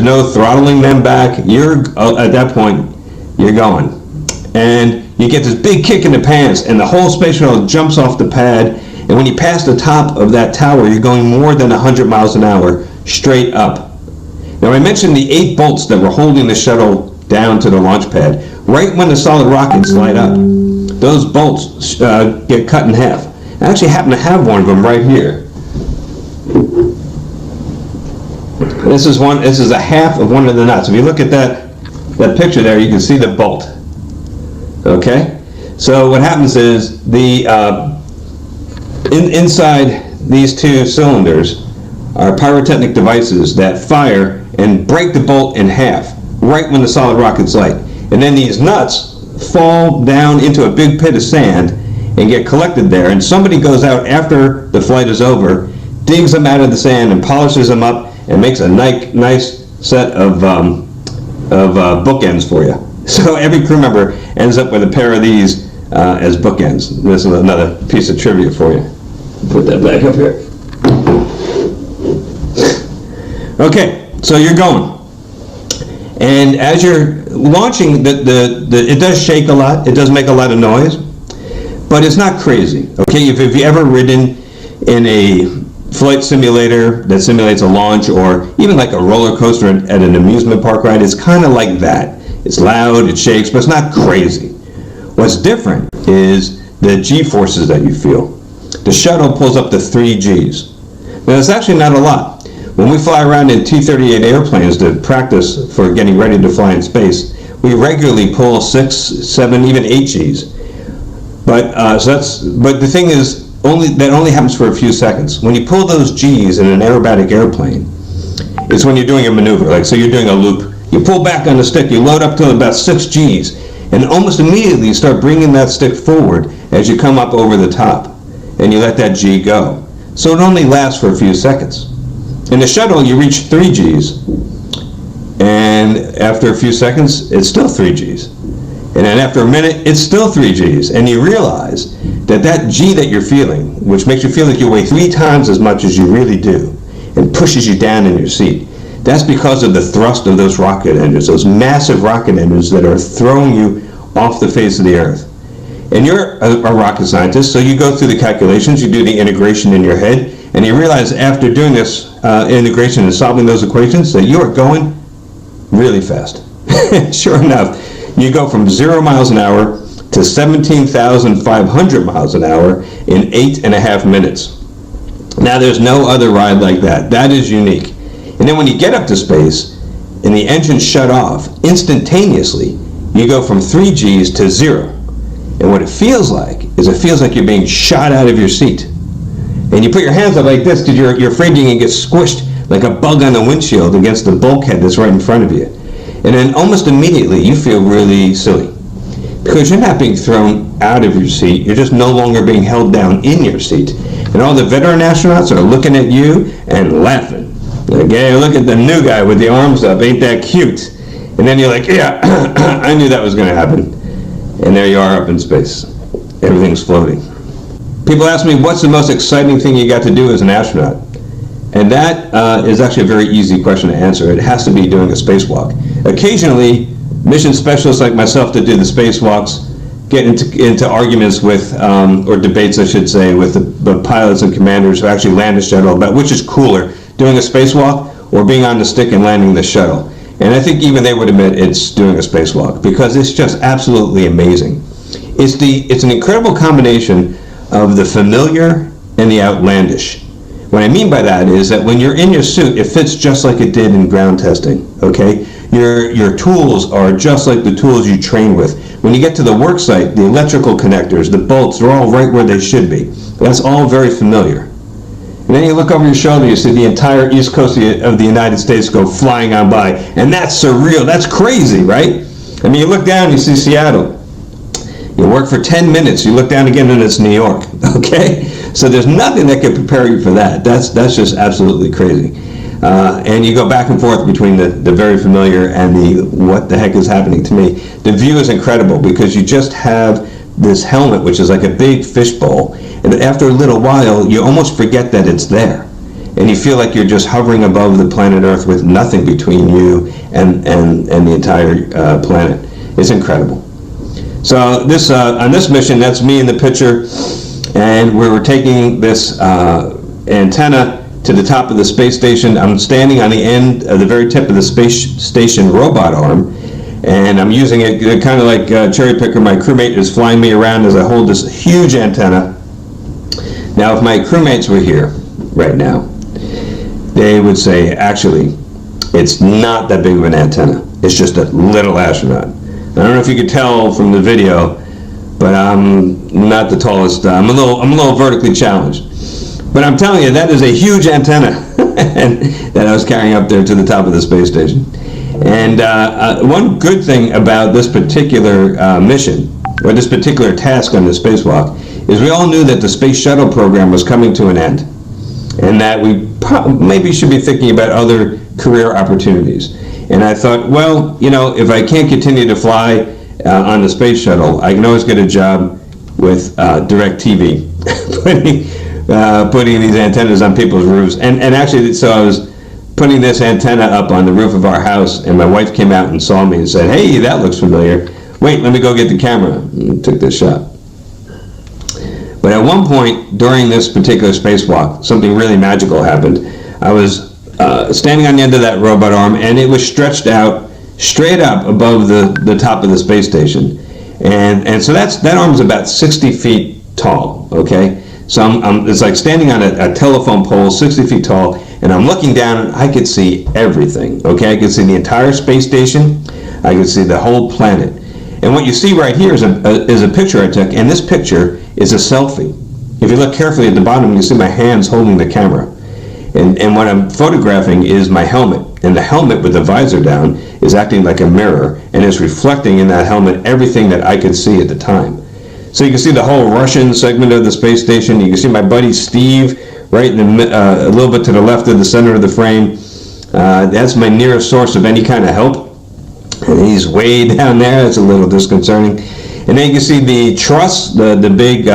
no throttling them back. You're at that point, you're going. And you get this big kick in the pants, and the whole space shuttle jumps off the pad. And when you pass the top of that tower, you're going more than 100 miles an hour straight up. Now, I mentioned the 8 bolts that were holding the shuttle down to the launch pad. Right when the solid rockets light up, those bolts get cut in half. I actually happen to have one of them right here. This is a half of one of the nuts. If you look at that picture there, you can see the bolt. Okay? So what happens is inside these 2 cylinders are pyrotechnic devices that fire and break the bolt in half right when the solid rockets light. And then these nuts fall down into a big pit of sand and get collected there. And somebody goes out after the flight is over, digs them out of the sand and polishes them up and makes a nice set of bookends for you. So every crew member ends up with a pair of these as bookends. This is another piece of trivia for you. Put that back up here. Okay, so you're going. And as you're launching, it does shake a lot. It does make a lot of noise. But it's not crazy. Okay, if you've ever ridden in a flight simulator that simulates a launch, or even like a roller coaster at an amusement park ride, it's kind of like that. It's loud, it shakes, but it's not crazy. What's different is the G-forces that you feel. The shuttle pulls up to 3 Gs. Now, it's actually not a lot. When we fly around in T-38 airplanes to practice for getting ready to fly in space, we regularly pull 6, 7, even 8 Gs. But the thing is, that only happens for a few seconds. When you pull those Gs in an aerobatic airplane, it's when you're doing a maneuver. Like, so you're doing a loop. You pull back on the stick, you load up to about 6 Gs, and almost immediately you start bringing that stick forward as you come up over the top, and you let that G go. So it only lasts for a few seconds. In the shuttle, you reach 3 Gs, and after a few seconds, it's still 3 Gs. And then after a minute, it's still 3 Gs. And you realize that G that you're feeling, which makes you feel like you weigh 3 times as much as you really do, and pushes you down in your seat, that's because of the thrust of those rocket engines, those massive rocket engines that are throwing you off the face of the Earth. And you're a rocket scientist, so you go through the calculations, you do the integration in your head, and you realize after doing this integration and solving those equations that you are going really fast. Sure enough, you go from 0 miles an hour to 17,500 miles an hour in 8.5 minutes. Now, there's no other ride like that. That is unique. And then when you get up to space and the engines shut off, instantaneously, you go from 3 Gs to 0. And what it feels like is you're being shot out of your seat. And you put your hands up like this because you're afraid you're going to get squished like a bug on the windshield against the bulkhead that's right in front of you. And then almost immediately you feel really silly because you're not being thrown out of your seat, you're just no longer being held down in your seat. And all the veteran astronauts are looking at you and laughing. Like, hey, look at the new guy with the arms up, ain't that cute? And then you're like, yeah, I knew that was going to happen. And there you are up in space. Everything's floating. People ask me, what's the most exciting thing you got to do as an astronaut? And that is actually a very easy question to answer. It has to be doing a spacewalk. Occasionally, mission specialists like myself that do the spacewalks get into arguments with, or debates I should say, with the pilots and commanders who actually land the shuttle about which is cooler, doing a spacewalk or being on the stick and landing the shuttle. And I think even they would admit it's doing a spacewalk because it's just absolutely amazing. It's an incredible combination of the familiar and the outlandish. What I mean by that is that when you're in your suit, it fits just like it did in ground testing, okay? Your tools are just like the tools you train with. When you get to the work site, the electrical connectors, the bolts, they're all right where they should be. That's all very familiar. And then you look over your shoulder, you see the entire east coast of the United States go flying on by. And that's surreal, that's crazy, right? I mean, you look down, you see Seattle. You work for 10 minutes, you look down again and it's New York, okay? So there's nothing that can prepare you for that. That's just absolutely crazy. And you go back and forth between the very familiar and the what the heck is happening to me. The view is incredible because you just have this helmet, which is like a big fishbowl. And after a little while, you almost forget that it's there. and you feel like you're just hovering above the planet Earth with nothing between you and the entire planet. It's incredible. So this on this mission, that's me in the picture, and we were taking this antenna to the top of the space station. I'm standing on the end of the very tip of the space station robot arm, and I'm using it kind of like cherry picker. My crewmate is flying me around as I hold this huge antenna. Now, if my crewmates were here right now, they would say, actually, it's not that big of an antenna. It's just a little astronaut. I don't know if you could tell from the video, but I'm not the tallest. I'm a little vertically challenged. But I'm telling you, that is a huge antenna that I was carrying up there to the top of the space station. And one good thing about this particular mission, or this particular task on the spacewalk, is we all knew that the space shuttle program was coming to an end, and that we maybe should be thinking about other career opportunities. And I thought, well, you know, if I can't continue to fly on the space shuttle, I can always get a job with DirecTV, putting these antennas on people's roofs. And actually, so I was putting this antenna up on the roof of our house, and my wife came out and saw me and said, hey, that looks familiar. Wait, let me go get the camera. And took this shot. But at one point during this particular spacewalk, something really magical happened. I was standing on the end of that robot arm, and it was stretched out straight up above the top of the space station. And so that arm is about 60 feet tall, okay? So it's like standing on a telephone pole, 60 feet tall, and I'm looking down, and I could see everything, okay? I could see the entire space station. I could see the whole planet. And what you see right here is a picture I took, and this picture is a selfie. If you look carefully at the bottom, you see my hands holding the camera. And what I'm photographing is my helmet. And the helmet with the visor down is acting like a mirror, and it's reflecting in that helmet everything that I could see at the time. So you can see the whole Russian segment of the space station. You can see my buddy Steve right in a little bit to the left of the center of the frame. That's my nearest source of any kind of help. And he's way down there. It's a little disconcerting. And then you can see the truss, the big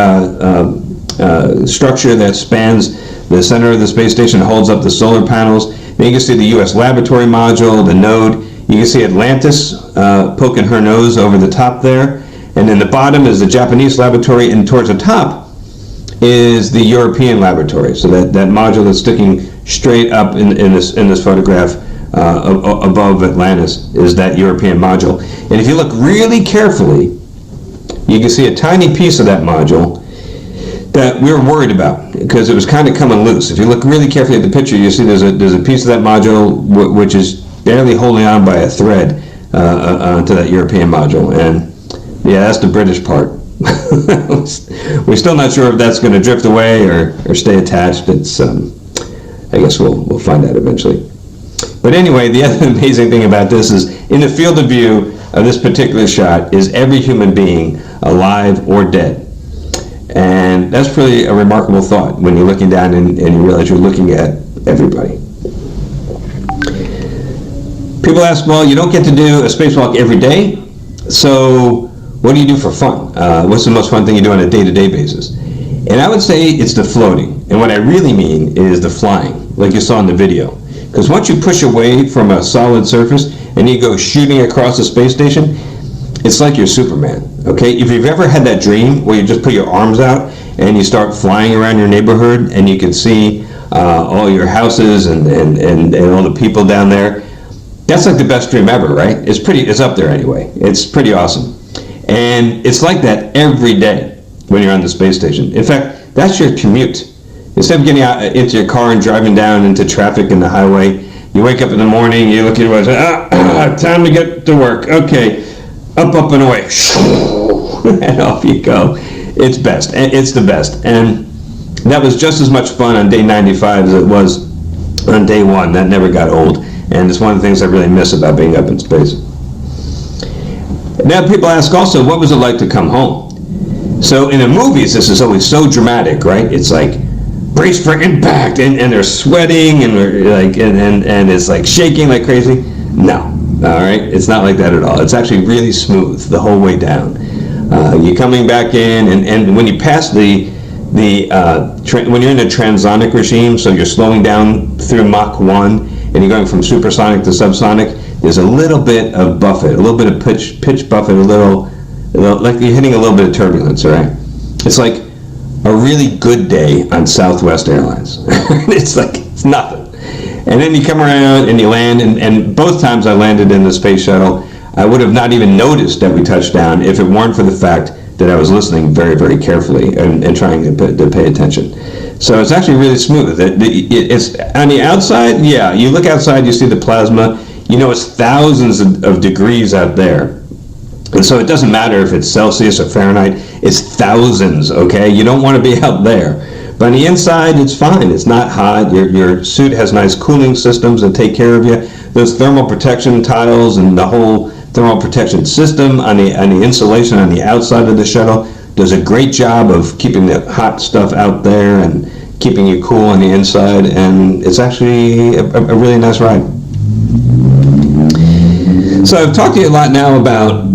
structure that spans the center of the space station, holds up the solar panels. Then you can see the U.S. laboratory module, the node. You can see Atlantis poking her nose over the top there. And then the bottom is the Japanese laboratory, and towards the top is the European laboratory. So that module that's sticking straight up in this photograph above Atlantis is that European module. And if you look really carefully, you can see a tiny piece of that module that we were worried about because it was kind of coming loose. If you look really carefully at the picture, you see there's a piece of that module which is barely holding on by a thread onto that European module. And yeah, that's the British part. We're still not sure if that's going to drift away or stay attached. It's I guess we'll find out eventually. But anyway, the other amazing thing about this is in the field of view of this particular shot is every human being, alive or dead. And that's pretty a remarkable thought when you're looking down and you realize you're looking at everybody. People ask, well, you don't get to do a spacewalk every day, so what do you do for fun? What's the most fun thing you do on a day-to-day basis? And I would say it's the floating. And what I really mean is the flying, like you saw in the video. Because once you push away from a solid surface and you go shooting across the space station, it's like you're Superman, okay? If you've ever had that dream where you just put your arms out and you start flying around your neighborhood and you can see all your houses and all the people down there, that's like the best dream ever, right? It's up there anyway. It's pretty awesome. And it's like that every day when you're on the space station. In fact, that's your commute. Instead of getting out into your car and driving down into traffic in the highway, you wake up in the morning, you look at your watch, time to get to work. Okay, up and away. And off you go. It's best. It's the best. And that was just as much fun on day 95 as it was on day 1. That never got old. And it's one of the things I really miss about being up in space. Now people ask also, what was it like to come home? So in the movies, this is always so dramatic, right? It's like, brace for impact, and they're sweating, and it's like shaking like crazy. No, all right, it's not like that at all. It's actually really smooth the whole way down. You're coming back in, and when you pass the when you're in a transonic regime, so you're slowing down through Mach 1 and you're going from supersonic to subsonic, there's a little bit of buffet, a little bit of pitch buffet, a little like you're hitting a little bit of turbulence, all right? It's like a really good day on Southwest Airlines. It's nothing. And then you come around and you land, and both times I landed in the space shuttle, I would have not even noticed that we touched down if it weren't for the fact that I was listening very, very carefully and trying to pay attention. So it's actually really smooth. It's on the outside, yeah, you look outside, you see the plasma, you know it's thousands of degrees out there. And so it doesn't matter if it's Celsius or Fahrenheit, it's thousands, okay? You don't want to be out there. But on the inside, it's fine. It's not hot. Your suit has nice cooling systems that take care of you. Those thermal protection tiles and the whole thermal protection system on the insulation on the outside of the shuttle does a great job of keeping the hot stuff out there and keeping you cool on the inside, and it's actually a really nice ride. So I've talked to you a lot now about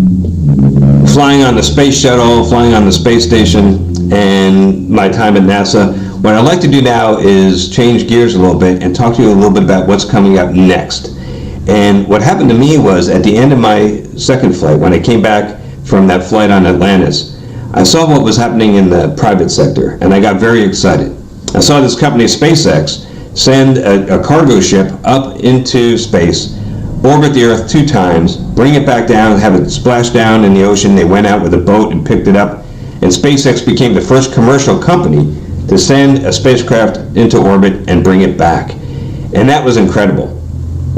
flying on the space shuttle, flying on the space station, and my time at NASA. What I'd like to do now is change gears a little bit and talk to you a little bit about what's coming up next. And what happened to me was at the end of my second flight, when I came back from that flight on Atlantis, I saw what was happening in the private sector, and I got very excited. I saw this company, SpaceX, send a cargo ship up into space, orbit the Earth 2 times, bring it back down, have it splash down in the ocean. They went out with a boat and picked it up, and SpaceX became the first commercial company to send a spacecraft into orbit and bring it back. And that was incredible.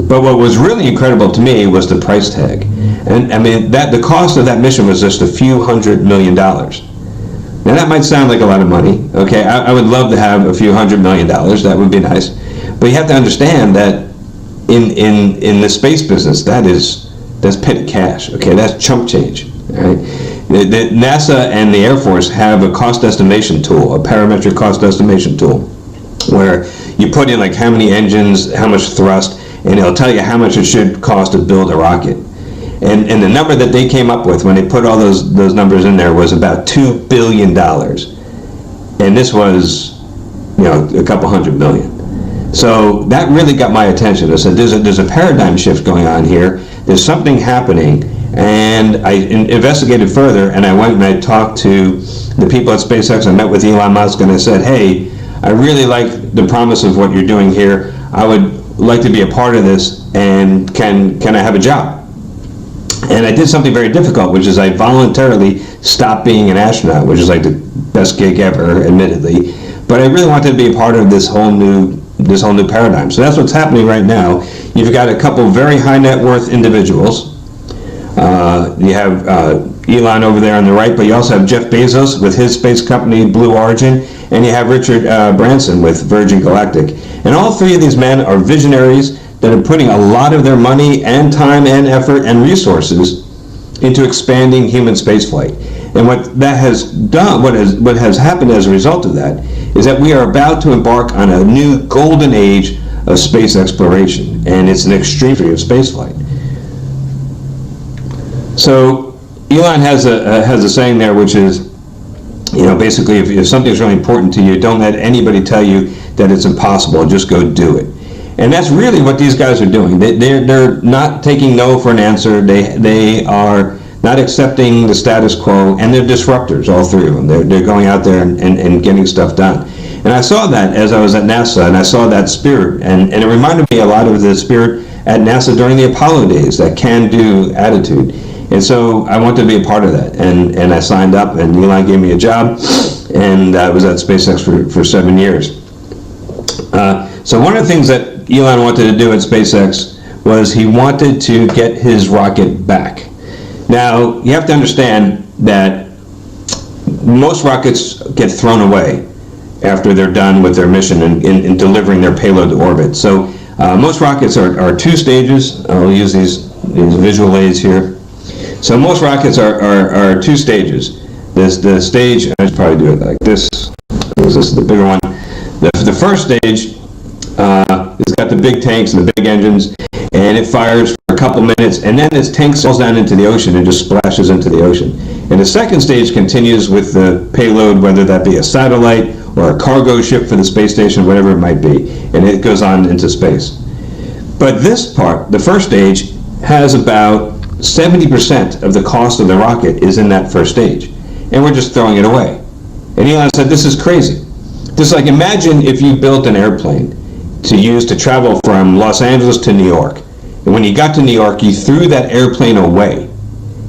But what was really incredible to me was the price tag. And I mean, the cost of that mission was just a few $100 million. Now that might sound like a lot of money, okay? I would love to have a few $100 million, that would be nice. But you have to understand that in the space business, that's petty cash, okay? That's chump change, all right? The NASA and the Air Force have a cost estimation tool, a parametric cost estimation tool, where you put in like how many engines, how much thrust, and it'll tell you how much it should cost to build a rocket. And the number that they came up with when they put all those numbers in there was about $2 billion. And this was, a couple $100 million. So that really got my attention. I said, there's a paradigm shift going on here. There's something happening. And I investigated further, and I went and I talked to the people at SpaceX. I met with Elon Musk, and I said, hey, I really like the promise of what you're doing here. I would like to be a part of this, and can I have a job? And I did something very difficult, which is I voluntarily stopped being an astronaut, which is like the best gig ever, admittedly. But I really wanted to be a part of this whole new paradigm. So that's what's happening right now. You've got a couple very high net worth individuals. You have Elon over there on the right, but you also have Jeff Bezos with his space company, Blue Origin, and you have Richard Branson with Virgin Galactic. And all three of these men are visionaries that are putting a lot of their money and time and effort and resources into expanding human spaceflight. And what that has done, what has happened as a result of that, is that we are about to embark on a new golden age of space exploration, and it's an extreme of spaceflight. So Elon has a saying there, which is, basically, if something's really important to you, don't let anybody tell you that it's impossible. Just go do it. And that's really what these guys are doing. They're not taking no for an answer. They are not accepting the status quo, and they're disruptors, all three of them. They're going out there and getting stuff done. And I saw that as I was at NASA, and I saw that spirit, and it reminded me a lot of the spirit at NASA during the Apollo days, that can-do attitude. And so I wanted to be a part of that, and I signed up, and Elon gave me a job, and I was at SpaceX for 7 years. So one of the things that Elon wanted to do at SpaceX was he wanted to get his rocket back. Now, you have to understand that most rockets get thrown away after they're done with their mission in delivering their payload to orbit. So most rockets are 2 stages. I'll use these visual aids here. So most rockets are 2 stages. The stage, I should probably do it like this. This is the bigger one. The first stage, it's got the big tanks and the big engines, and it fires for a couple minutes, and then this tank falls down into the ocean and just splashes into the ocean. And the second stage continues with the payload, whether that be a satellite or a cargo ship for the space station, whatever it might be, and it goes on into space. But this part, the first stage, has about 70% of the cost of the rocket is in that first stage, and we're just throwing it away. And Elon said, this is crazy. Just like, imagine if you built an airplane to use to travel from Los Angeles to New York, and when you got to New York, you threw that airplane away,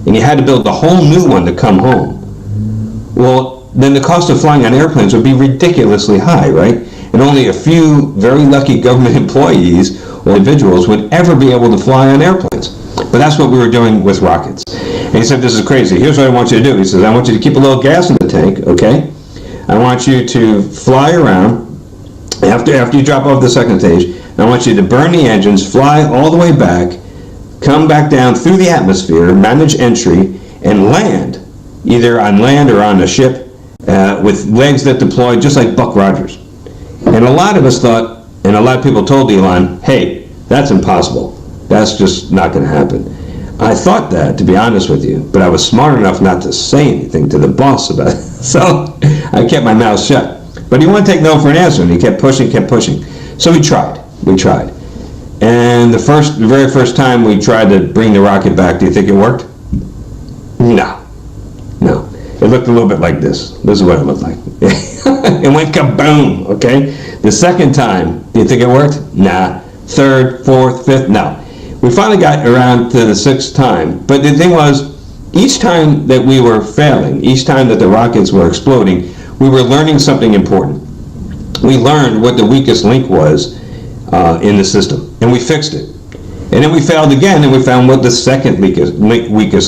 and you had to build a whole new one to come home. Well, then the cost of flying on airplanes would be ridiculously high, right? And only a few very lucky government employees or individuals would ever be able to fly on airplanes. But that's what we were doing with rockets. And he said, this is crazy. Here's what I want you to do. He says, I want you to keep a little gas in the tank, okay? I want you to fly around after you drop off the second stage. I want you to burn the engines, fly all the way back, come back down through the atmosphere, manage entry, and land, either on land or on a ship, with legs that deploy just like Buck Rogers. And a lot of us thought, and a lot of people told Elon, hey, that's impossible. That's just not going to happen. I thought that, to be honest with you, but I was smart enough not to say anything to the boss about it. So I kept my mouth shut. But he wouldn't take no for an answer, and he kept pushing. So we tried. And the very first time we tried to bring the rocket back, do you think it worked? No. It looked a little bit like this. This is what it looked like. It went kaboom, okay? The second time, do you think it worked? Nah. Third, fourth, fifth, no. We finally got around to the sixth time, but the thing was, each time that we were failing, each time that the rockets were exploding, we were learning something important. We learned what the weakest link was in the system, and we fixed it. And then we failed again, and we found what the second weakest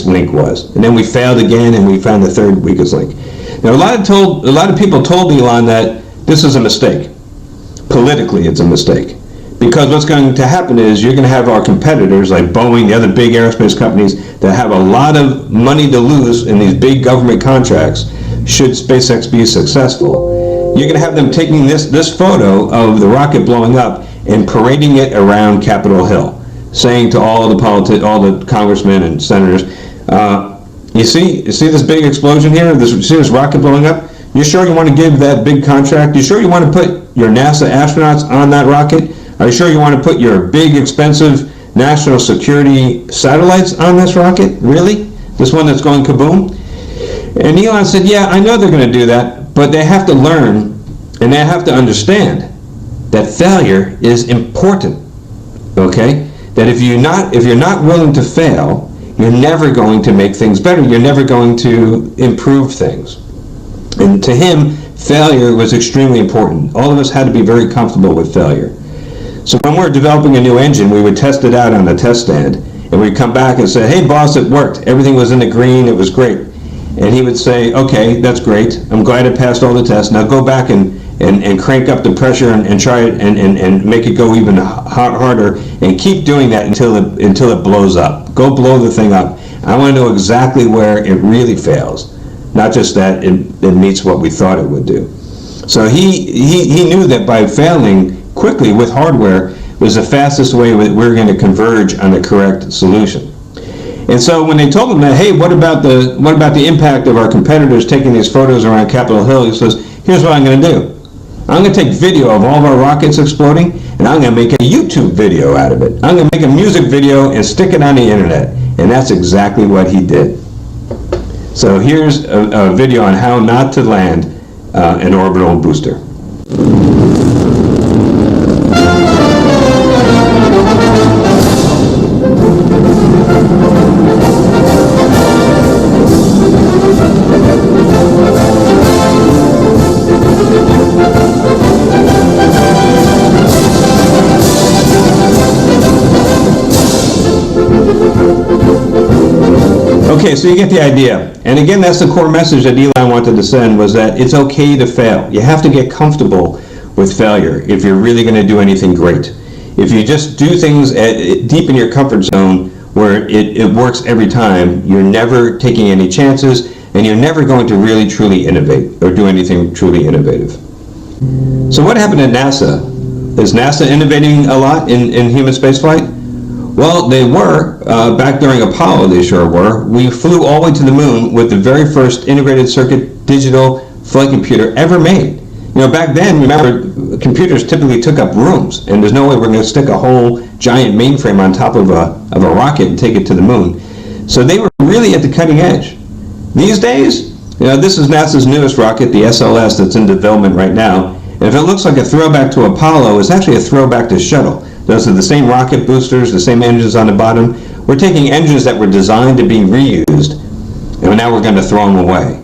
link was. And then we failed again, and we found the third weakest link. Now, a lot of people told Elon that this is a mistake. Politically, it's a mistake. Because what's going to happen is you're going to have our competitors like Boeing, the other big aerospace companies that have a lot of money to lose in these big government contracts should SpaceX be successful. You're going to have them taking this photo of the rocket blowing up and parading it around Capitol Hill, saying to all the congressmen and senators, you see this big explosion here? You see this rocket blowing up? You sure you want to give that big contract? You sure you want to put your NASA astronauts on that rocket? Are you sure you want to put your big, expensive national security satellites on this rocket? Really? This one that's going kaboom? And Elon said, yeah, I know they're going to do that, but they have to learn and they have to understand that failure is important, okay? That if you're not willing to fail, you're never going to make things better. You're never going to improve things. And to him, failure was extremely important. All of us had to be very comfortable with failure. So when we're developing a new engine, we would test it out on the test stand, and we'd come back and say, hey boss, it worked. Everything was in the green, it was great. And he would say, okay, that's great. I'm glad it passed all the tests. Now go back and crank up the pressure and try it and make it go even harder, and keep doing that until it blows up. Go blow the thing up. I want to know exactly where it really fails, not just that it meets what we thought it would do. So he knew that by failing quickly with hardware was the fastest way we're going to converge on the correct solution. And so when they told him that, hey, what about the impact of our competitors taking these photos around Capitol Hill, he says, here's what I'm going to do. I'm going to take video of all of our rockets exploding, and I'm going to make a YouTube video out of it. I'm going to make a music video and stick it on the internet. And that's exactly what he did. So here's a video on how not to land an orbital booster. Okay, so you get the idea. And again, that's the core message that Elon wanted to send, was that it's okay to fail. You have to get comfortable with failure if you're really going to do anything great. If you just do things deep in your comfort zone where it works every time, you're never taking any chances, and you're never going to really truly innovate or do anything truly innovative. So what happened at NASA? Is NASA innovating a lot in human spaceflight? Well, they were. Back during Apollo, they sure were. We flew all the way to the moon with the very first integrated circuit digital flight computer ever made. You know, back then, remember, computers typically took up rooms, and there's no way we're going to stick a whole giant mainframe on top of a rocket and take it to the moon. So they were really at the cutting edge. These days, you know, this is NASA's newest rocket, the SLS, that's in development right now. And if it looks like a throwback to Apollo, it's actually a throwback to Shuttle. Those are the same rocket boosters, the same engines on the bottom. We're taking engines that were designed to be reused, and now we're going to throw them away.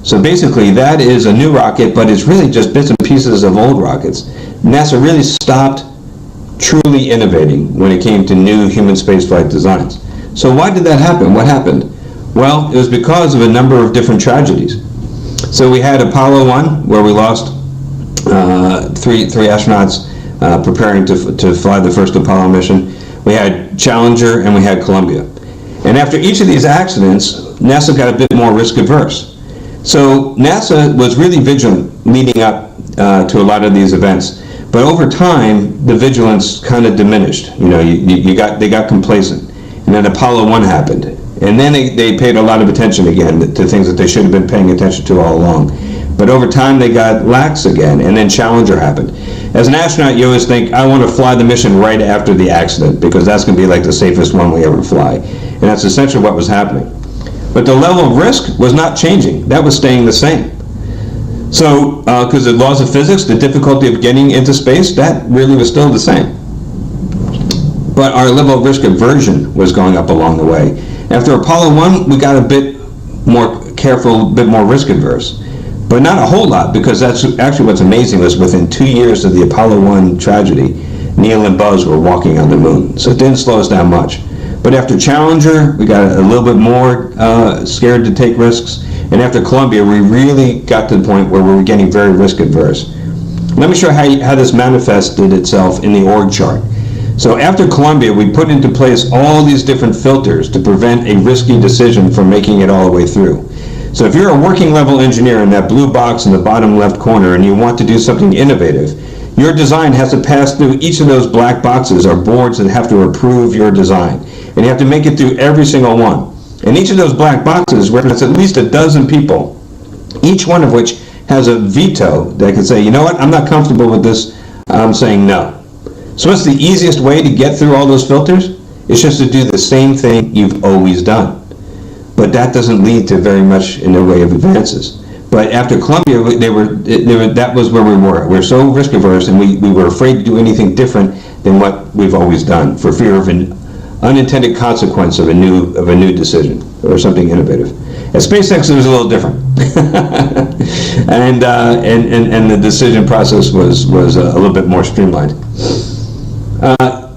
So basically, that is a new rocket, but it's really just bits and pieces of old rockets. NASA really stopped truly innovating when it came to new human spaceflight designs. So why did that happen? What happened? Well, it was because of a number of different tragedies. So we had Apollo 1, where we lost three astronauts preparing to fly the first Apollo mission. We had Challenger and we had Columbia. And after each of these accidents, NASA got a bit more risk averse. So NASA was really vigilant leading up to a lot of these events. But over time, the vigilance kind of diminished. You know, they got complacent. And then Apollo 1 happened. And then they paid a lot of attention again to things that they should have been paying attention to all along. But over time, they got lax again, and then Challenger happened. As an astronaut, you always think, I want to fly the mission right after the accident, because that's going to be like the safest one we ever fly. And that's essentially what was happening. But the level of risk was not changing. That was staying the same. So, because the laws of physics, the difficulty of getting into space, that really was still the same. But our level of risk aversion was going up along the way. After Apollo 1, we got a bit more careful, a bit more risk adverse. But not a whole lot, because that's actually what's amazing was within 2 years of the Apollo 1 tragedy, Neil and Buzz were walking on the moon. So it didn't slow us down much. But after Challenger, we got a little bit more scared to take risks. And after Columbia, we really got to the point where we were getting very risk adverse. Let me show you how this manifested itself in the org chart. So after Columbia, we put into place all these different filters to prevent a risky decision from making it all the way through. So if you're a working level engineer in that blue box in the bottom left corner and you want to do something innovative, your design has to pass through each of those black boxes or boards that have to approve your design. And you have to make it through every single one. And each of those black boxes represents at least a dozen people, each one of which has a veto that can say, you know what, I'm not comfortable with this, I'm saying no. So what's the easiest way to get through all those filters? It's just to do the same thing you've always done. But that doesn't lead to very much in the way of advances. But after Columbia, that was where we were. We're so risk averse, and we were afraid to do anything different than what we've always done for fear of an unintended consequence of a new decision or something innovative. At SpaceX, it was a little different, and the decision process was a little bit more streamlined.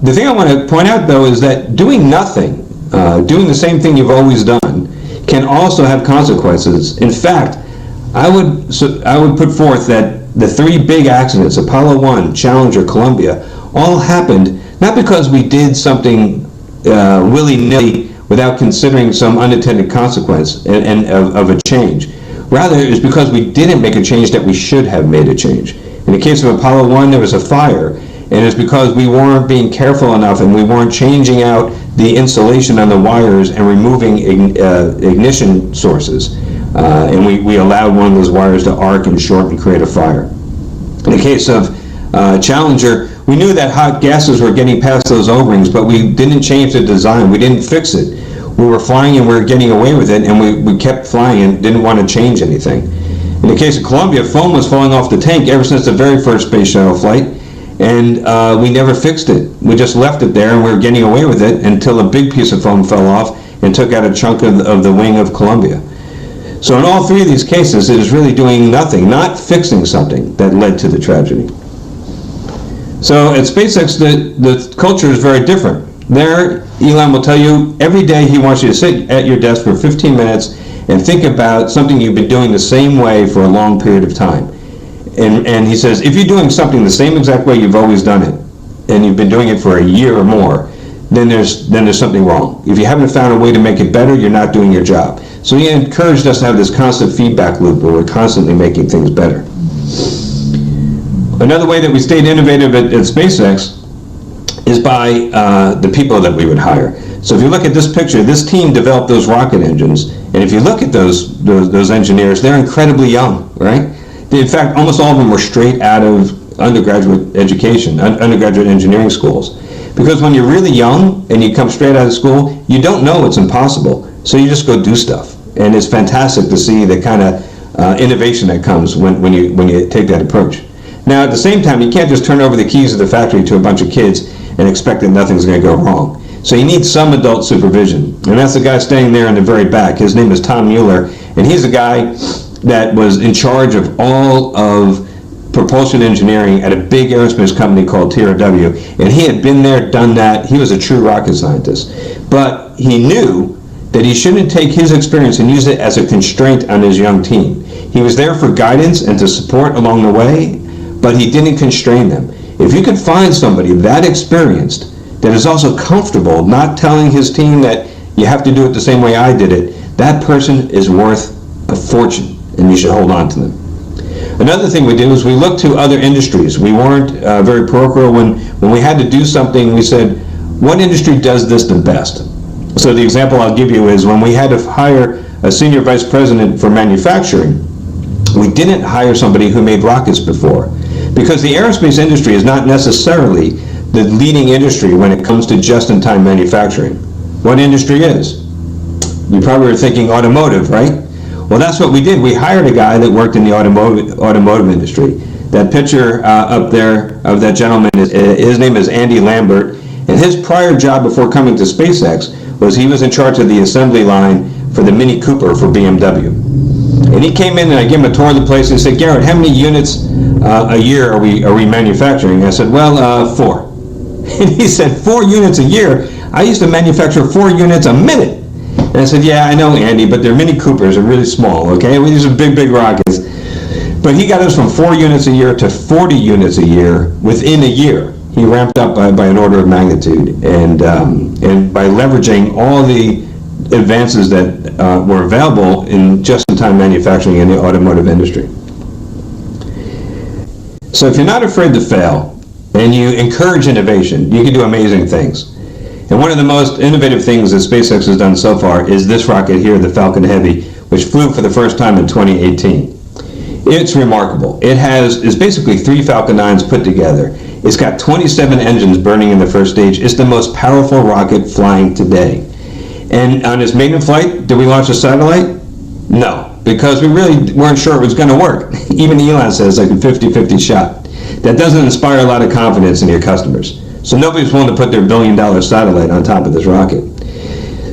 The thing I want to point out, though, is that doing nothing, doing the same thing you've always done, can also have consequences. In fact, I would put forth that the three big accidents, Apollo 1, Challenger, Columbia, all happened not because we did something willy-nilly without considering some unintended consequence and of a change. Rather, it was because we didn't make a change that we should have made a change. In the case of Apollo 1, there was a fire, and it's because we weren't being careful enough and we weren't changing out the insulation on the wires and removing ignition sources. And we allowed one of those wires to arc and short and create a fire. In the case of Challenger, we knew that hot gases were getting past those O-rings, but we didn't change the design. We didn't fix it. We were flying and we were getting away with it, and we kept flying and didn't want to change anything. In the case of Columbia, foam was falling off the tank ever since the very first space shuttle flight, and we never fixed it. We just left it there and we were getting away with it until a big piece of foam fell off and took out a chunk of the wing of Columbia. So in all three of these cases, it is really doing nothing, not fixing something that led to the tragedy. So at SpaceX, the culture is very different. There, Elon will tell you every day he wants you to sit at your desk for 15 minutes and think about something you've been doing the same way for a long period of time. And he says, if you're doing something the same exact way you've always done it, and you've been doing it for a year or more, then there's something wrong. If you haven't found a way to make it better, you're not doing your job. So he encouraged us to have this constant feedback loop where we're constantly making things better. Another way that we stayed innovative at SpaceX is by the people that we would hire. So if you look at this picture, this team developed those rocket engines, and if you look at those engineers, they're incredibly young, right? In fact, almost all of them were straight out of undergraduate education, undergraduate engineering schools. Because when you're really young and you come straight out of school, you don't know it's impossible, so you just go do stuff. And it's fantastic to see the kind of innovation that comes when you take that approach. Now, at the same time, you can't just turn over the keys of the factory to a bunch of kids and expect that nothing's going to go wrong. So you need some adult supervision. And that's the guy standing there in the very back. His name is Tom Mueller, and he's a guy that was in charge of all of propulsion engineering at a big aerospace company called TRW. And he had been there, done that. He was a true rocket scientist. But he knew that he shouldn't take his experience and use it as a constraint on his young team. He was there for guidance and to support along the way, but he didn't constrain them. If you could find somebody that experienced, that is also comfortable not telling his team that you have to do it the same way I did it, that person is worth a fortune, and you should hold on to them. Another thing we did was we looked to other industries. We weren't very parochial. When we had to do something, we said, what industry does this the best? So the example I'll give you is when we had to hire a senior vice president for manufacturing, we didn't hire somebody who made rockets before, because the aerospace industry is not necessarily the leading industry when it comes to just-in-time manufacturing. What industry is? You probably were thinking automotive, right? Well, that's what we did. We hired a guy that worked in the automotive industry. That picture up there of that gentleman, his name is Andy Lambert, and his prior job before coming to SpaceX was he was in charge of the assembly line for the Mini Cooper for BMW. And he came in and I gave him a tour of the place and he said, Garrett, how many units a year are we manufacturing? I said, well, 4. And he said, 4 units a year? I used to manufacture 4 units a minute. And I said, yeah, I know, Andy, but they're Mini Coopers, they're really small, okay? These are big, big rockets. But he got us from 4 units a year to 40 units a year within a year. He ramped up by an order of magnitude, and by leveraging all the advances that were available in just-in-time manufacturing in the automotive industry. So if you're not afraid to fail, and you encourage innovation, you can do amazing things. And one of the most innovative things that SpaceX has done so far is this rocket here, the Falcon Heavy, which flew for the first time in 2018. It's remarkable. It's basically 3 Falcon 9s put together. It's got 27 engines burning in the first stage. It's the most powerful rocket flying today. And on its maiden flight, did we launch a satellite? No, because we really weren't sure it was going to work. Even Elon says like a 50-50 shot. That doesn't inspire a lot of confidence in your customers. So nobody's willing to put their $1 billion satellite on top of this rocket.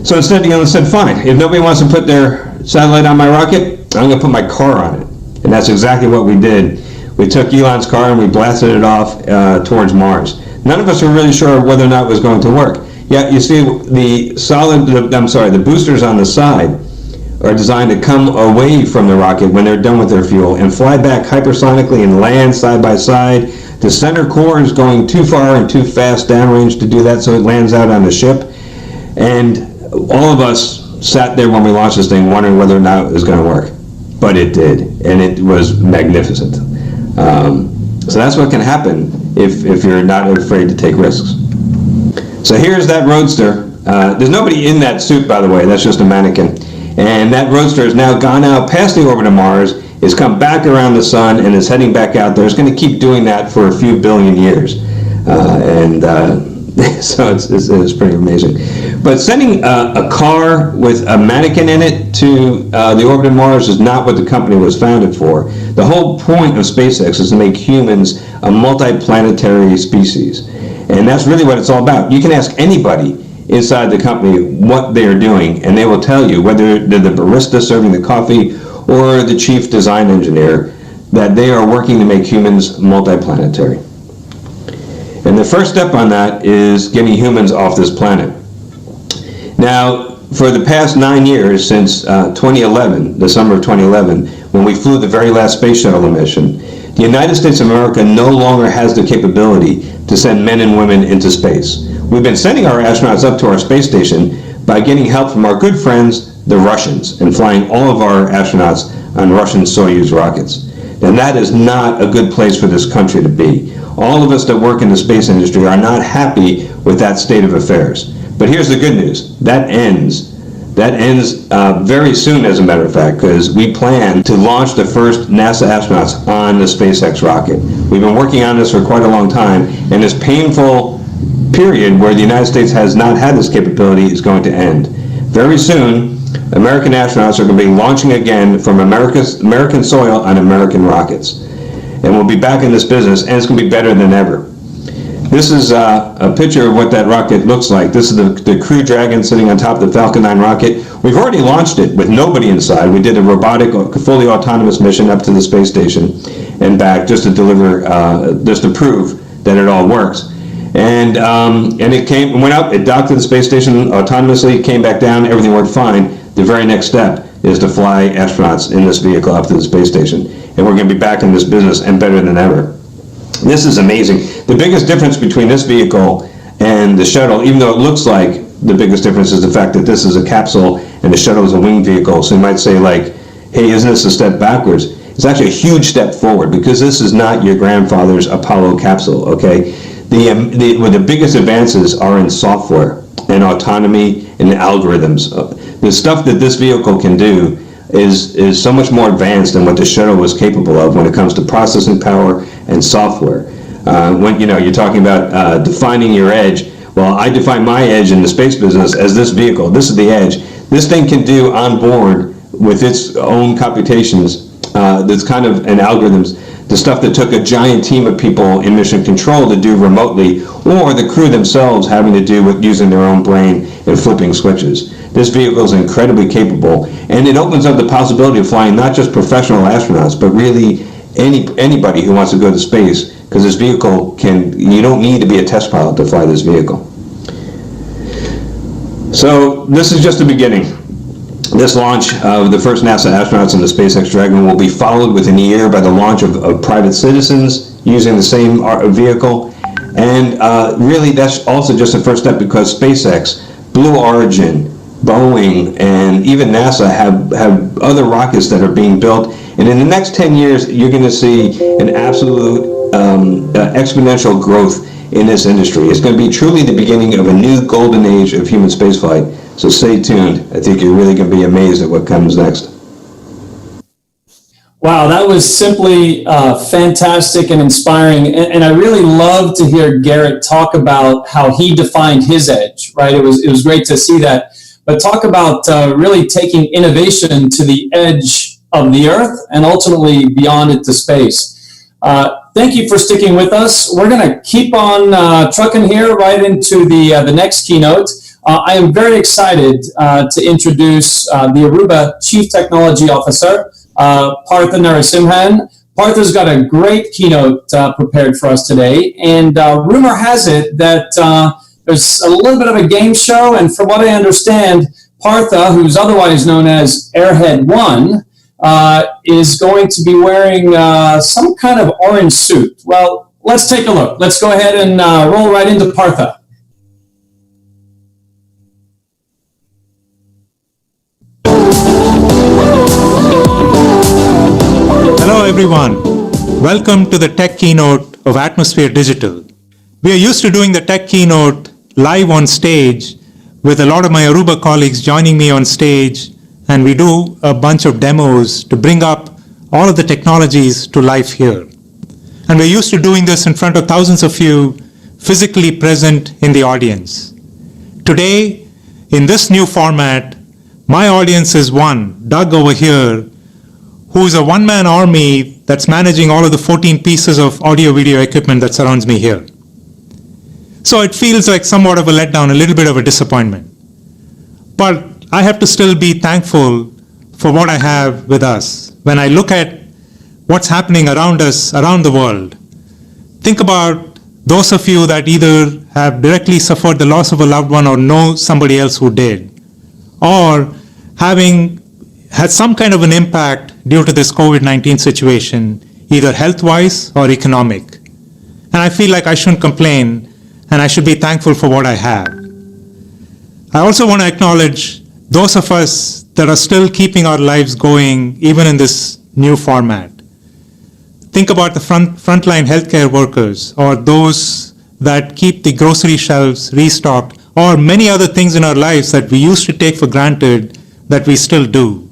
So instead, Elon said, fine, if nobody wants to put their satellite on my rocket, I'm going to put my car on it. And that's exactly what we did. We took Elon's car and we blasted it off towards Mars. None of us were really sure whether or not it was going to work. Yeah, you see, the boosters on the side are designed to come away from the rocket when they're done with their fuel and fly back hypersonically and land side by side. The center core is going too far and too fast downrange to do that, so it lands out on the ship. And all of us sat there when we launched this thing wondering whether or not it was going to work. But it did, and it was magnificent. So that's what can happen if you're not afraid to take risks. So here's that Roadster. There's nobody in that suit, by the way. That's just a mannequin. And that Roadster has now gone out past the orbit of Mars, it's come back around the sun, and is heading back out there. It's going to keep doing that for a few billion years. So it's pretty amazing. But sending a car with a mannequin in it to the orbit of Mars is not what the company was founded for. The whole point of SpaceX is to make humans a multi-planetary species. And that's really what it's all about. You can ask anybody inside the company what they are doing, and they will tell you, whether they're the barista serving the coffee or the chief design engineer, that they are working to make humans multi-planetary. And the first step on that is getting humans off this planet. Now, for the past 9 years, since 2011, the summer of 2011, when we flew the very last space shuttle mission, the United States of America no longer has the capability to send men and women into space. We've been sending our astronauts up to our space station by getting help from our good friends, the Russians, and flying all of our astronauts on Russian Soyuz rockets. And that is not a good place for this country to be. all of us that work in the space industry are not happy with that state of affairs. But here's the good news. That ends very soon, as a matter of fact, because we plan to launch the first NASA astronauts on the SpaceX rocket. We've been working on this for quite a long time, and this painful period where the United States has not had this capability is going to end. Very soon, American astronauts are going to be launching again from American soil on American rockets. And we'll be back in this business, and it's going to be better than ever. This is a picture of what that rocket looks like. This is the Crew Dragon sitting on top of the Falcon 9 rocket. We've already launched it with nobody inside. We did a robotic, fully autonomous mission up to the space station and back just to deliver, just to prove that it all works. And it went up, it docked to the space station autonomously, came back down, everything worked fine. The very next step is to fly astronauts in this vehicle up to the space station. And we're going to be back in this business and better than ever. This is amazing. The biggest difference between this vehicle and the shuttle, even though it looks like the biggest difference, is the fact that this is a capsule and the shuttle is a winged vehicle. So you might say, like, hey, isn't this a step backwards? It's actually a huge step forward, because this is not your grandfather's Apollo capsule, okay? The biggest advances are in software and autonomy and algorithms. The stuff that this vehicle can do is so much more advanced than what the shuttle was capable of when it comes to processing power and software. When you're talking about defining your edge, well, I define my edge in the space business as this vehicle. This is the edge. This thing can do on board with its own computations, that's kind of an algorithms, the stuff that took a giant team of people in mission control to do remotely, or the crew themselves having to do with using their own brain and flipping switches. This vehicle is incredibly capable, and it opens up the possibility of flying not just professional astronauts, but really anybody who wants to go to space, because this vehicle you don't need to be a test pilot to fly this vehicle. So this is just the beginning. This launch of the first NASA astronauts in the SpaceX Dragon will be followed within a year by the launch of private citizens using the same vehicle. And really, that's also just the first step, because SpaceX, Blue Origin, Boeing, and even NASA have other rockets that are being built. And in the next 10 years, you're going to see an absolute exponential growth in this industry. It's going to be truly the beginning of a new golden age of human spaceflight. So stay tuned. I think you're really going to be amazed at what comes next. Wow, that was simply fantastic and inspiring. And I really love to hear Garrett talk about how he defined his edge, right? It was great to see that. But talk about really taking innovation to the edge of the Earth and ultimately beyond it to space. Thank you for sticking with us. We're going to keep on trucking here right into the next keynote. I am very excited to introduce the Aruba Chief Technology Officer, Partha Narasimhan. Partha's got a great keynote prepared for us today, and rumor has it that there's a little bit of a game show, and from what I understand, Partha, who's otherwise known as Airhead 1, is going to be wearing some kind of orange suit. Well, let's take a look. Let's go ahead and roll right into Partha. Hello everyone, welcome to the tech keynote of Atmosphere Digital. We are used to doing the tech keynote live on stage with a lot of my Aruba colleagues joining me on stage, and we do a bunch of demos to bring up all of the technologies to life here. And we're used to doing this in front of thousands of you physically present in the audience. Today, in this new format, my audience is Doug over here, who's a one-man army that's managing all of the 14 pieces of audio-video equipment that surrounds me here. So it feels like somewhat of a letdown, a little bit of a disappointment. But I have to still be thankful for what I have with us. When I look at what's happening around us, around the world, think about those of you that either have directly suffered the loss of a loved one or know somebody else who did, or having had some kind of an impact due to this COVID-19 situation, either health-wise or economic. And I feel like I shouldn't complain, and I should be thankful for what I have. I also want to acknowledge those of us that are still keeping our lives going, even in this new format. think about the frontline healthcare workers or those that keep the grocery shelves restocked or many other things in our lives that we used to take for granted that we still do.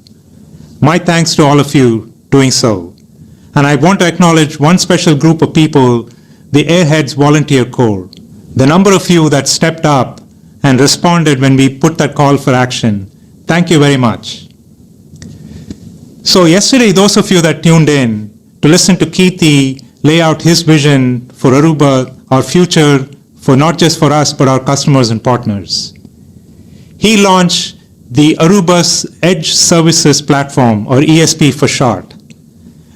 My thanks to all of you doing so. And I want to acknowledge one special group of people, the Airheads Volunteer Corps. The number of you that stepped up and responded when we put that call for action. Thank you very much. So yesterday, those of you that tuned in to listen to Keithy lay out his vision for Aruba, our future, for not just for us, but our customers and partners. He launched the Aruba's Edge Services Platform, or ESP for short.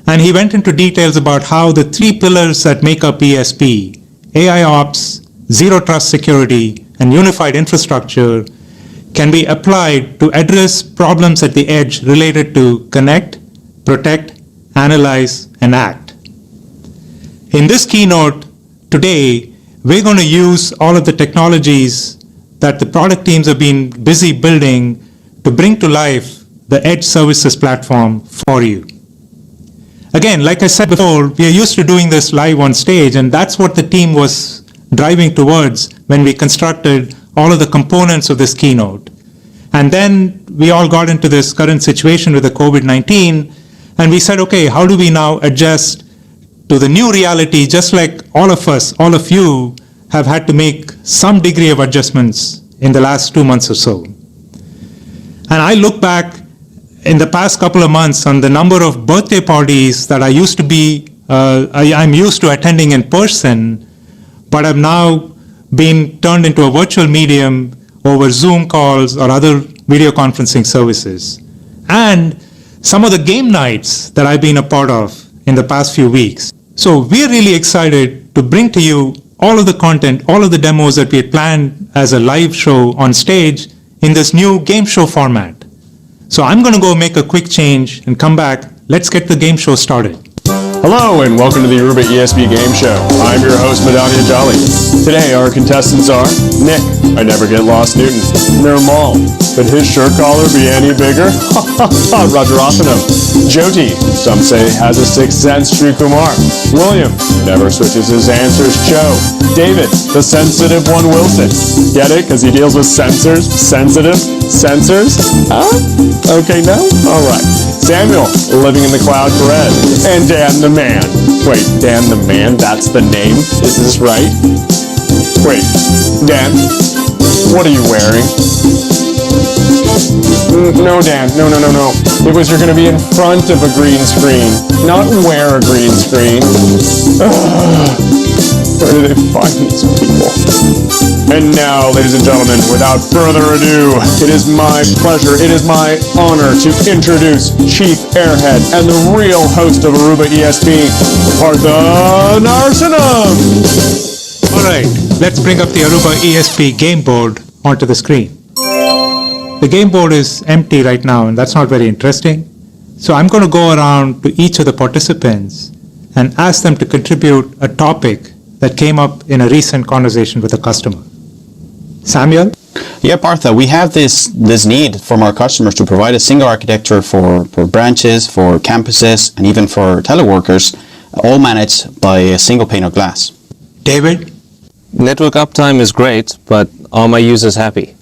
And he went into details about how the three pillars that make up ESP, AI Ops, Zero Trust Security, and Unified Infrastructure, can be applied to address problems at the edge related to connect, protect, analyze, and act. In this keynote today, we're going to use all of the technologies that the product teams have been busy building to bring to life the Edge Services Platform for you. Again, like I said before, we are used to doing this live on stage, and that's what the team was driving towards when we constructed all of the components of this keynote. And then we all got into this current situation with the COVID-19, and we said, okay, how do we now adjust to the new reality, just like all of us, all of you, have had to make some degree of adjustments in the last 2 months or so. And I look back in the past couple of months on the number of birthday parties that I'm used to attending in person, but have now been turned into a virtual medium over Zoom calls or other video conferencing services. And some of the game nights that I've been a part of in the past few weeks. So we're really excited to bring to you all of the content, all of the demos that we had planned as a live show on stage in this new game show format. So I'm going to go make a quick change and come back. Let's get the game show started. Hello and welcome to the Aruba ESP Game Show. I'm your host, Madania Jolly. Today our contestants are Nick, I never get lost Newton, Nirmal, could his shirt collar be any bigger? Roger Offenham, Jyoti, some say has a sixth sense, Sri Kumar, William, never switches his answers, Joe, David, the sensitive one Wilson. Get it? Because he deals with sensors, sensitive, sensors? Huh? Okay, no? Alright. Samuel, living in the cloud for Ed, and Dan the Man. Wait, Dan the Man, that's the name? Is this right? Wait, Dan, what are you wearing? No, Dan, no. It was you're gonna be in front of a green screen, not wear a green screen. Where do they find these people? And now, ladies and gentlemen, without further ado, it is my pleasure, it is my honor to introduce Chief Airhead and the real host of Aruba ESP, Falcon Heavy. All right, let's bring up the Aruba ESP game board onto the screen. The game board is empty right now, and that's not very interesting. So I'm going to go around to each of the participants and ask them to contribute a topic that came up in a recent conversation with a customer. Samuel? Yeah, Partha, we have this need from our customers to provide a single architecture for branches, for campuses, and even for teleworkers, all managed by a single pane of glass. David? Network uptime is great, but are my users happy?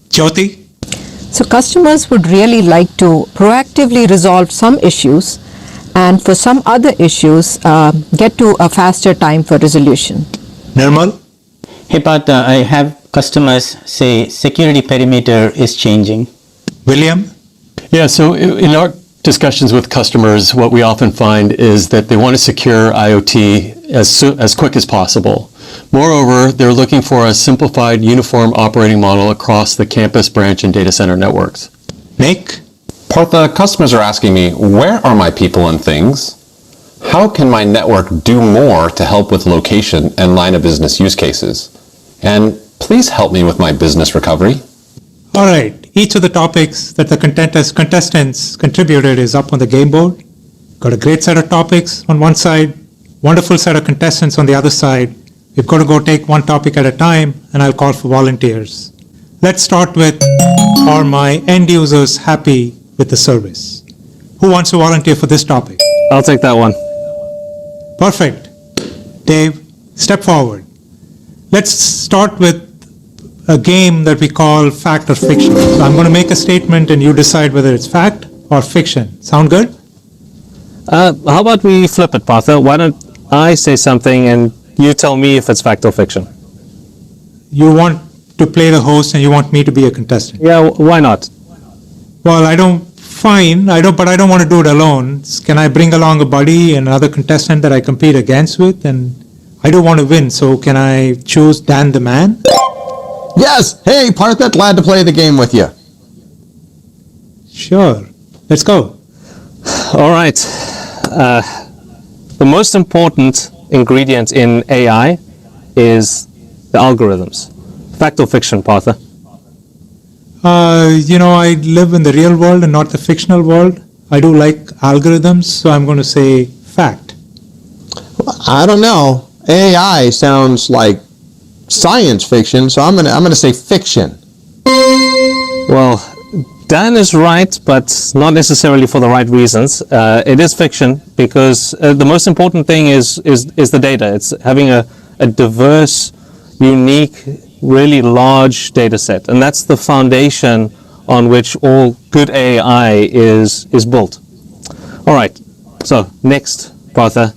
Jyoti? So customers would really like to proactively resolve some issues and for some other issues get to a faster time for resolution. Nirmal? Hey Partha, I have customers say security perimeter is changing. William? Yeah, so in our discussions with customers, what we often find is that they want to secure IoT as quick as possible. Moreover, they're looking for a simplified, uniform operating model across the campus, branch, and data center networks. Nick? Partha, customers are asking me, where are my people and things? How can my network do more to help with location and line of business use cases? And please help me with my business recovery. All right, each of the topics that the contestants contributed is up on the game board. Got a great set of topics on one side, wonderful set of contestants on the other side. We've got to go take one topic at a time, and I'll call for volunteers. Let's start with, are my end users happy with the service? Who wants to volunteer for this topic? I'll take that one. Perfect. Dave, step forward. Let's start with a game that we call fact or fiction. So I'm going to make a statement and you decide whether it's fact or fiction. Sound good? How about we flip it, Partha? Why don't I say something and you tell me if it's fact or fiction? You want to play the host and you want me to be a contestant. Yeah, why not? Well, but I don't want to do it alone. Can I bring along a buddy and another contestant that I compete against with? And I do want to win, so can I choose Dan the Man? Yes! Hey, Partha, glad to play the game with you. Sure. Let's go. All right. The most important ingredient in AI is the algorithms. Fact or fiction, Partha? I live in the real world and not the fictional world. I do like algorithms, so I'm going to say fact. I don't know. AI sounds like science fiction, so I'm gonna say fiction. Well, Dan is right, but not necessarily for the right reasons. It is fiction because the most important thing is the data. It's having a diverse, unique, really large data set, and that's the foundation on which all good AI is built. All right, so next, Partha,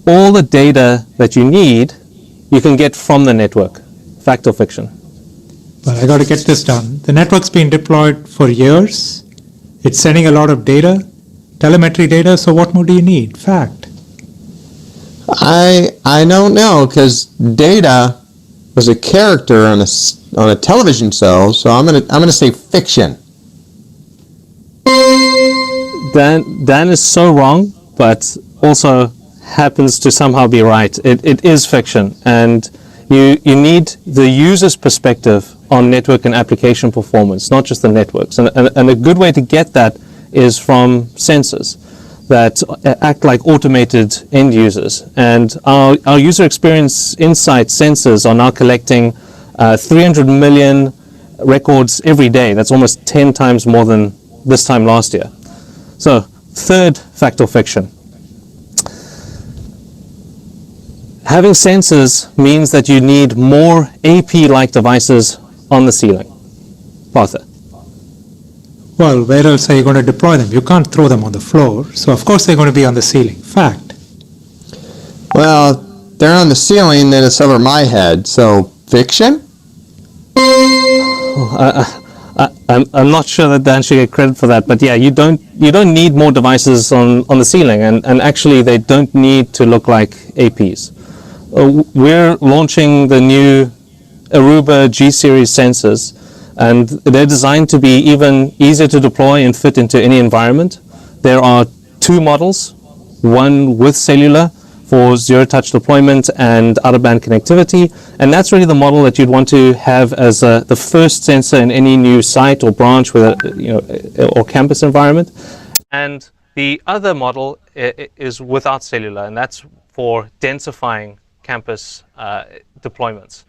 all the data that you need, you can get from the network. Fact or fiction? But I got to get this done. The network's been deployed for years. It's sending a lot of data, telemetry data, so what more do you need? Fact. I don't know, because Data was a character on a television show, so I'm gonna say fiction. Dan is so wrong, but also happens to somehow be right. It is fiction, and you need the user's perspective on network and application performance, not just the networks. And a good way to get that is from sensors that act like automated end users. And our user experience insight sensors are now collecting 300 million records every day. That's almost 10 times more than this time last year. So, third fact or fiction. Having sensors means that you need more AP-like devices on the ceiling. Partha? Well, where else are you going to deploy them? You can't throw them on the floor, so of course they're going to be on the ceiling. Fact. Well, they're on the ceiling, then it's over my head, so fiction? I'm not sure that Dan should get credit for that, but yeah, you don't need more devices on the ceiling, and actually they don't need to look like APs. We're launching the new Aruba G-series sensors, and they're designed to be even easier to deploy and fit into any environment. There are two models, one with cellular for zero-touch deployment and out-of-band connectivity, and that's really the model that you'd want to have as the first sensor in any new site or branch with or campus environment. And the other model is without cellular, and that's for densifying campus deployments.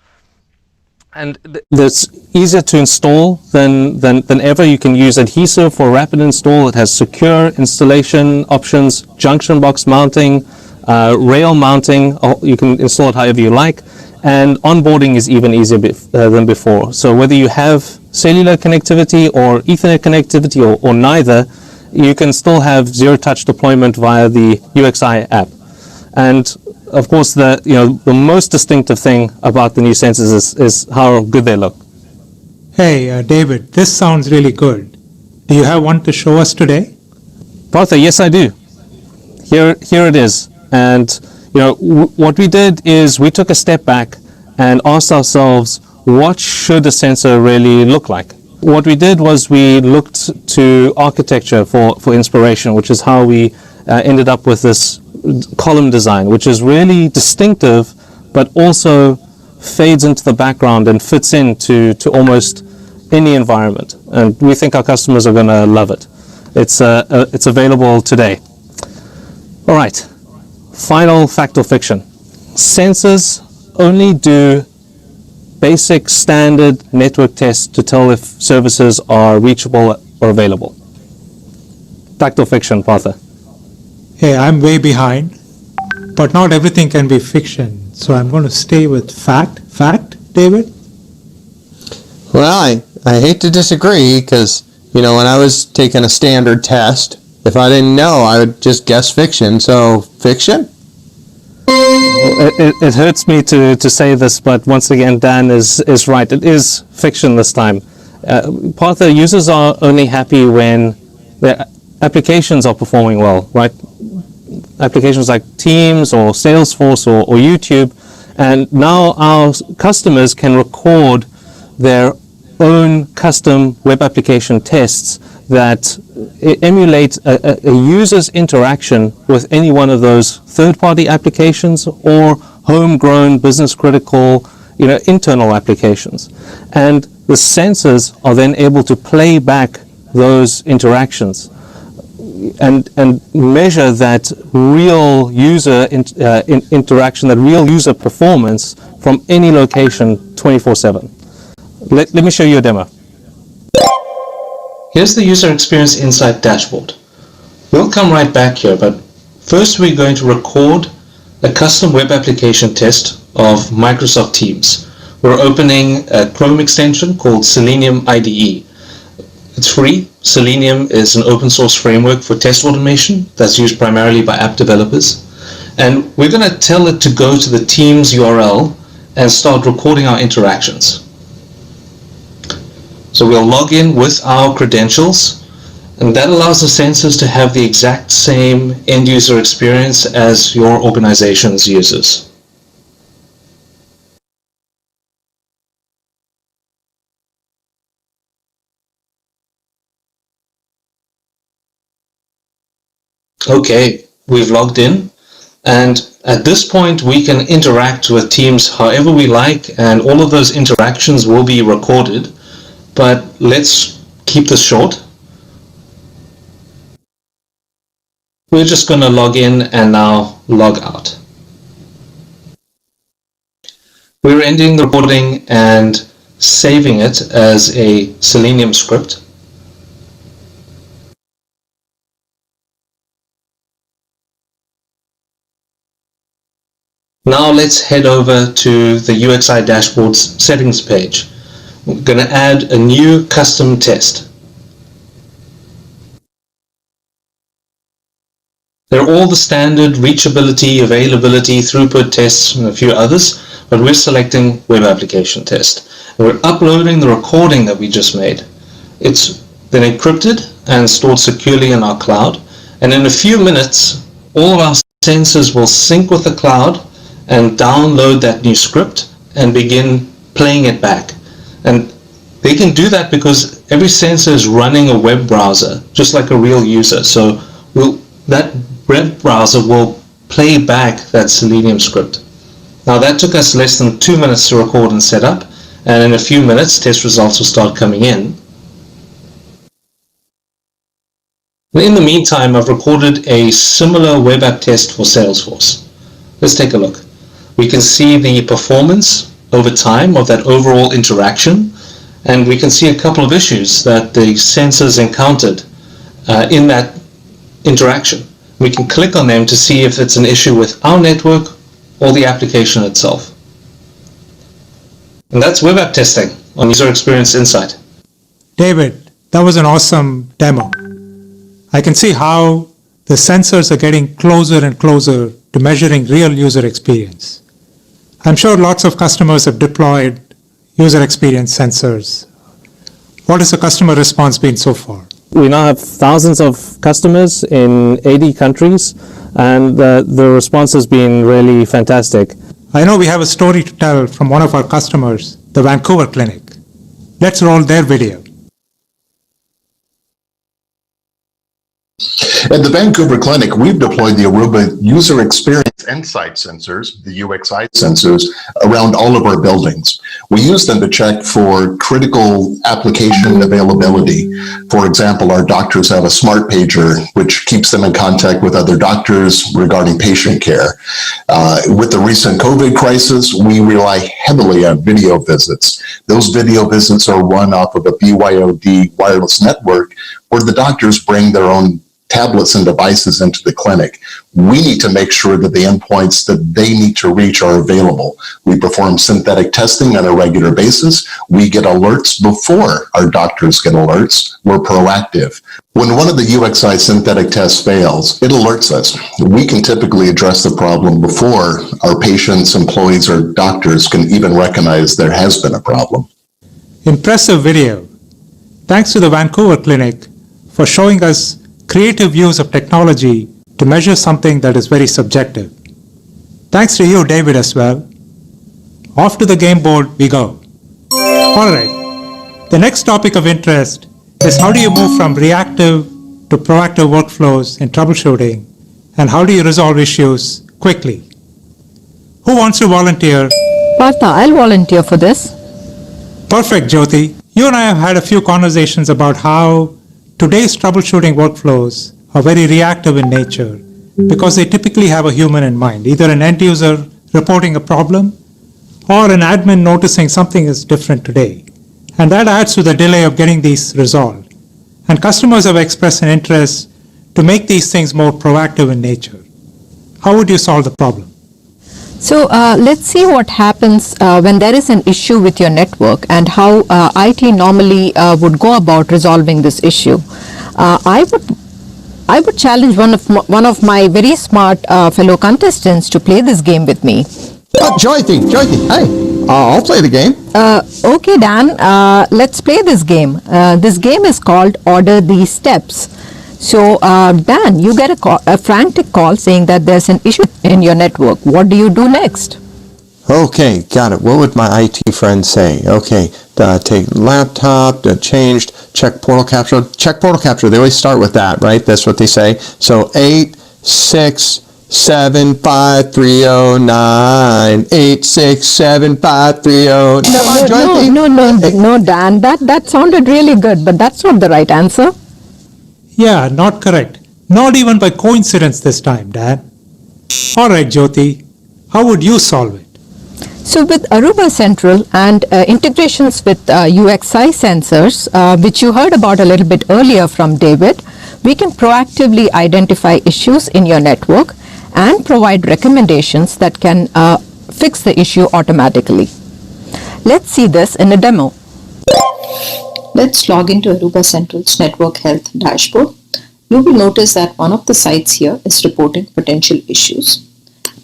And it's easier to install than ever. You can use adhesive for rapid install. It has secure installation options, junction box mounting, rail mounting. You can install it however you like. And onboarding is even easier than before. So whether you have cellular connectivity or Ethernet connectivity or neither, you can still have zero-touch deployment via the UXI app. And of course, the most distinctive thing about the new sensors is how good they look. Hey, David, this sounds really good. Do you have one to show us today? Partha, yes, I do. Here it is. And what we did is we took a step back and asked ourselves, what should a sensor really look like? What we did was we looked to architecture for inspiration, which is how we ended up with this column design, which is really distinctive, but also fades into the background and fits into almost any environment. And we think our customers are going to love it. It's available today. All right, final fact or fiction. Sensors only do basic standard network tests to tell if services are reachable or available. Fact or fiction, Partha? Hey, I'm way behind. but not everything can be fiction. So I'm going to stay with fact. Fact, David? Well, I hate to disagree because, when I was taking a standard test, if I didn't know, I would just guess fiction. So, fiction? It hurts me to say this, but once again, Dan is right. It is fiction this time. Part of the users are only happy when their applications are performing well, right? Applications like Teams or Salesforce or YouTube, and now our customers can record their own custom web application tests that emulate a user's interaction with any one of those third-party applications or homegrown business-critical, internal applications. And the sensors are then able to play back those interactions and measure that real user interaction, that real user performance from any location 24/7. Let me show you a demo. Here's the User Experience Insight dashboard. We'll come right back here, but first we're going to record a custom web application test of Microsoft Teams. We're opening a Chrome extension called Selenium IDE. It's free. Selenium is an open source framework for test automation that's used primarily by app developers. And we're going to tell it to go to the Teams URL and start recording our interactions. So we'll log in with our credentials, and that allows the sensors to have the exact same end user experience as your organization's users. Okay, we've logged in, and at this point we can interact with Teams however we like, and all of those interactions will be recorded. But let's keep this short. We're just going to log in and now log out. We're ending the recording and saving it as a Selenium script. Now let's head over to the UXI dashboard's settings page. We're going to add a new custom test. They're all the standard reachability, availability, throughput tests, and a few others, but we're selecting web application test. And we're uploading the recording that we just made. It's then encrypted and stored securely in our cloud. And in a few minutes, all of our sensors will sync with the cloud and download that new script and begin playing it back. And they can do that because every sensor is running a web browser, just like a real user. So that web browser will play back that Selenium script. Now that took us less than 2 minutes to record and set up, and in a few minutes test results will start coming in. In the meantime, I've recorded a similar web app test for Salesforce. Let's take a look. We can see the performance over time of that overall interaction, and we can see a couple of issues that the sensors encountered in that interaction. We can click on them to see if it's an issue with our network or the application itself. And that's web app testing on User Experience Insight. David, that was an awesome demo. I can see how the sensors are getting closer and closer to measuring real user experience. I'm sure lots of customers have deployed user experience sensors. What has the customer response been so far? We now have thousands of customers in 80 countries, and the response has been really fantastic. I know we have a story to tell from one of our customers, the Vancouver Clinic. Let's roll their video. At the Vancouver Clinic, we've deployed the Aruba User Experience Insight sensors, the UXI sensors, around all of our buildings. We use them to check for critical application availability. For example, our doctors have a smart pager, which keeps them in contact with other doctors regarding patient care. With the recent COVID crisis, we rely heavily on video visits. Those video visits are run off of a BYOD wireless network where the doctors bring their own tablets and devices into the clinic. We need to make sure that the endpoints that they need to reach are available. We perform synthetic testing on a regular basis. We get alerts before our doctors get alerts. We're proactive. When one of the UXI synthetic tests fails, it alerts us. We can typically address the problem before our patients, employees, or doctors can even recognize there has been a problem. Impressive video. Thanks to the Vancouver Clinic for showing us creative use of technology to measure something that is very subjective. Thanks to you, David, as well. Off to the game board we go. All right. The next topic of interest is how do you move from reactive to proactive workflows in troubleshooting, and how do you resolve issues quickly? Who wants to volunteer? Partha, I'll volunteer for this. Perfect, Jyoti. You and I have had a few conversations about how today's troubleshooting workflows are very reactive in nature because they typically have a human in mind, either an end user reporting a problem or an admin noticing something is different today. And that adds to the delay of getting these resolved. And customers have expressed an interest to make these things more proactive in nature. How would you solve the problem? So let's see what happens when there is an issue with your network and how IT normally would go about resolving this issue. I would challenge one of my very smart fellow contestants to play this game with me. Jyoti, hey, I'll play the game. Okay, Dan, let's play this game. This game is called Order These Steps. So, Dan, you get a frantic call saying that there's an issue in your network. What do you do next? Okay, got it. What would my IT friend say? Okay, take laptop, changed, check portal capture. Check portal capture. They always start with that, right? That's what they say. So 8675309. 8675309. No, Dan. That sounded really good, but that's not the right answer. Yeah, not correct. Not even by coincidence this time, Dan. All right, Jyoti, how would you solve it? So with Aruba Central and integrations with UXI sensors, which you heard about a little bit earlier from David, we can proactively identify issues in your network and provide recommendations that can fix the issue automatically. Let's see this in a demo. Let's log into Aruba Central's Network Health dashboard. You will notice that one of the sites here is reporting potential issues.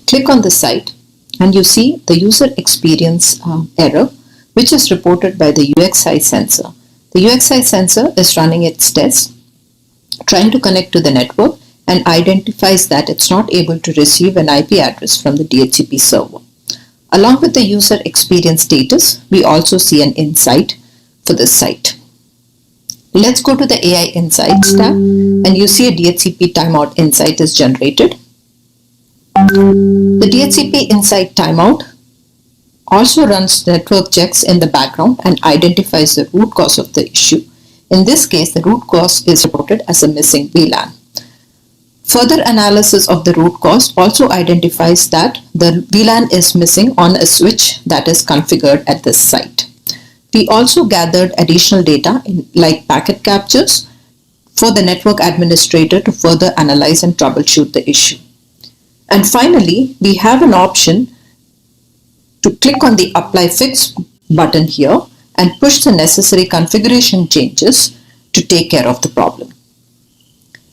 Click on the site and you see the user experience error, which is reported by the UXI sensor. The UXI sensor is running its test, trying to connect to the network, and identifies that it's not able to receive an IP address from the DHCP server. Along with the user experience status, we also see an insight for this site. Let's go to the AI Insights tab, and you see a DHCP timeout insight is generated. The DHCP Insight timeout also runs network checks in the background and identifies the root cause of the issue. In this case, the root cause is reported as a missing VLAN. Further analysis of the root cause also identifies that the VLAN is missing on a switch that is configured at this site. We also gathered additional data like packet captures for the network administrator to further analyze and troubleshoot the issue. And finally, we have an option to click on the Apply Fix button here and push the necessary configuration changes to take care of the problem.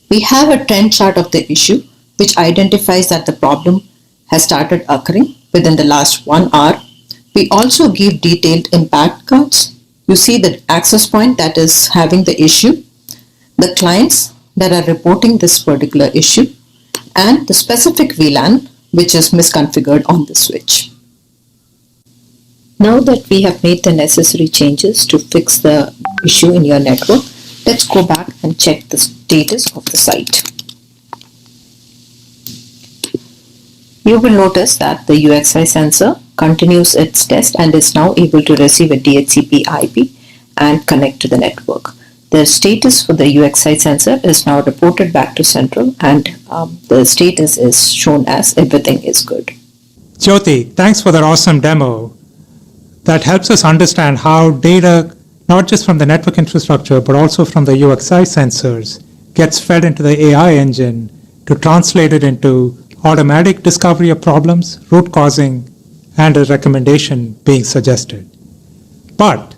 We have a trend chart of the issue which identifies that the problem has started occurring within the last 1 hour. We also give detailed impact cards. You see the access point that is having the issue, the clients that are reporting this particular issue, and the specific VLAN which is misconfigured on the switch. Now that we have made the necessary changes to fix the issue in your network, let's go back and check the status of the site. You will notice that the UXI sensor continues its test and is now able to receive a DHCP IP and connect to the network. The status for the UXI sensor is now reported back to Central, and the status is shown as everything is good. Jyoti, thanks for that awesome demo. That helps us understand how data, not just from the network infrastructure, but also from the UXI sensors, gets fed into the AI engine to translate it into automatic discovery of problems, root causing, and a recommendation being suggested. But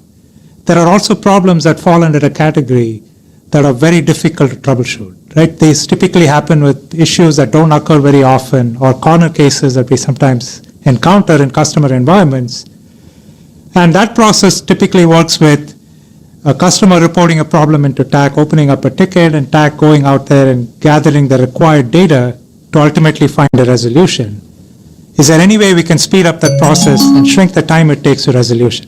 there are also problems that fall under a category that are very difficult to troubleshoot, right? These typically happen with issues that don't occur very often or corner cases that we sometimes encounter in customer environments. And that process typically works with a customer reporting a problem into TAC, opening up a ticket, and TAC going out there and gathering the required data to ultimately find a resolution. Is there any way we can speed up that process and shrink the time it takes to resolution?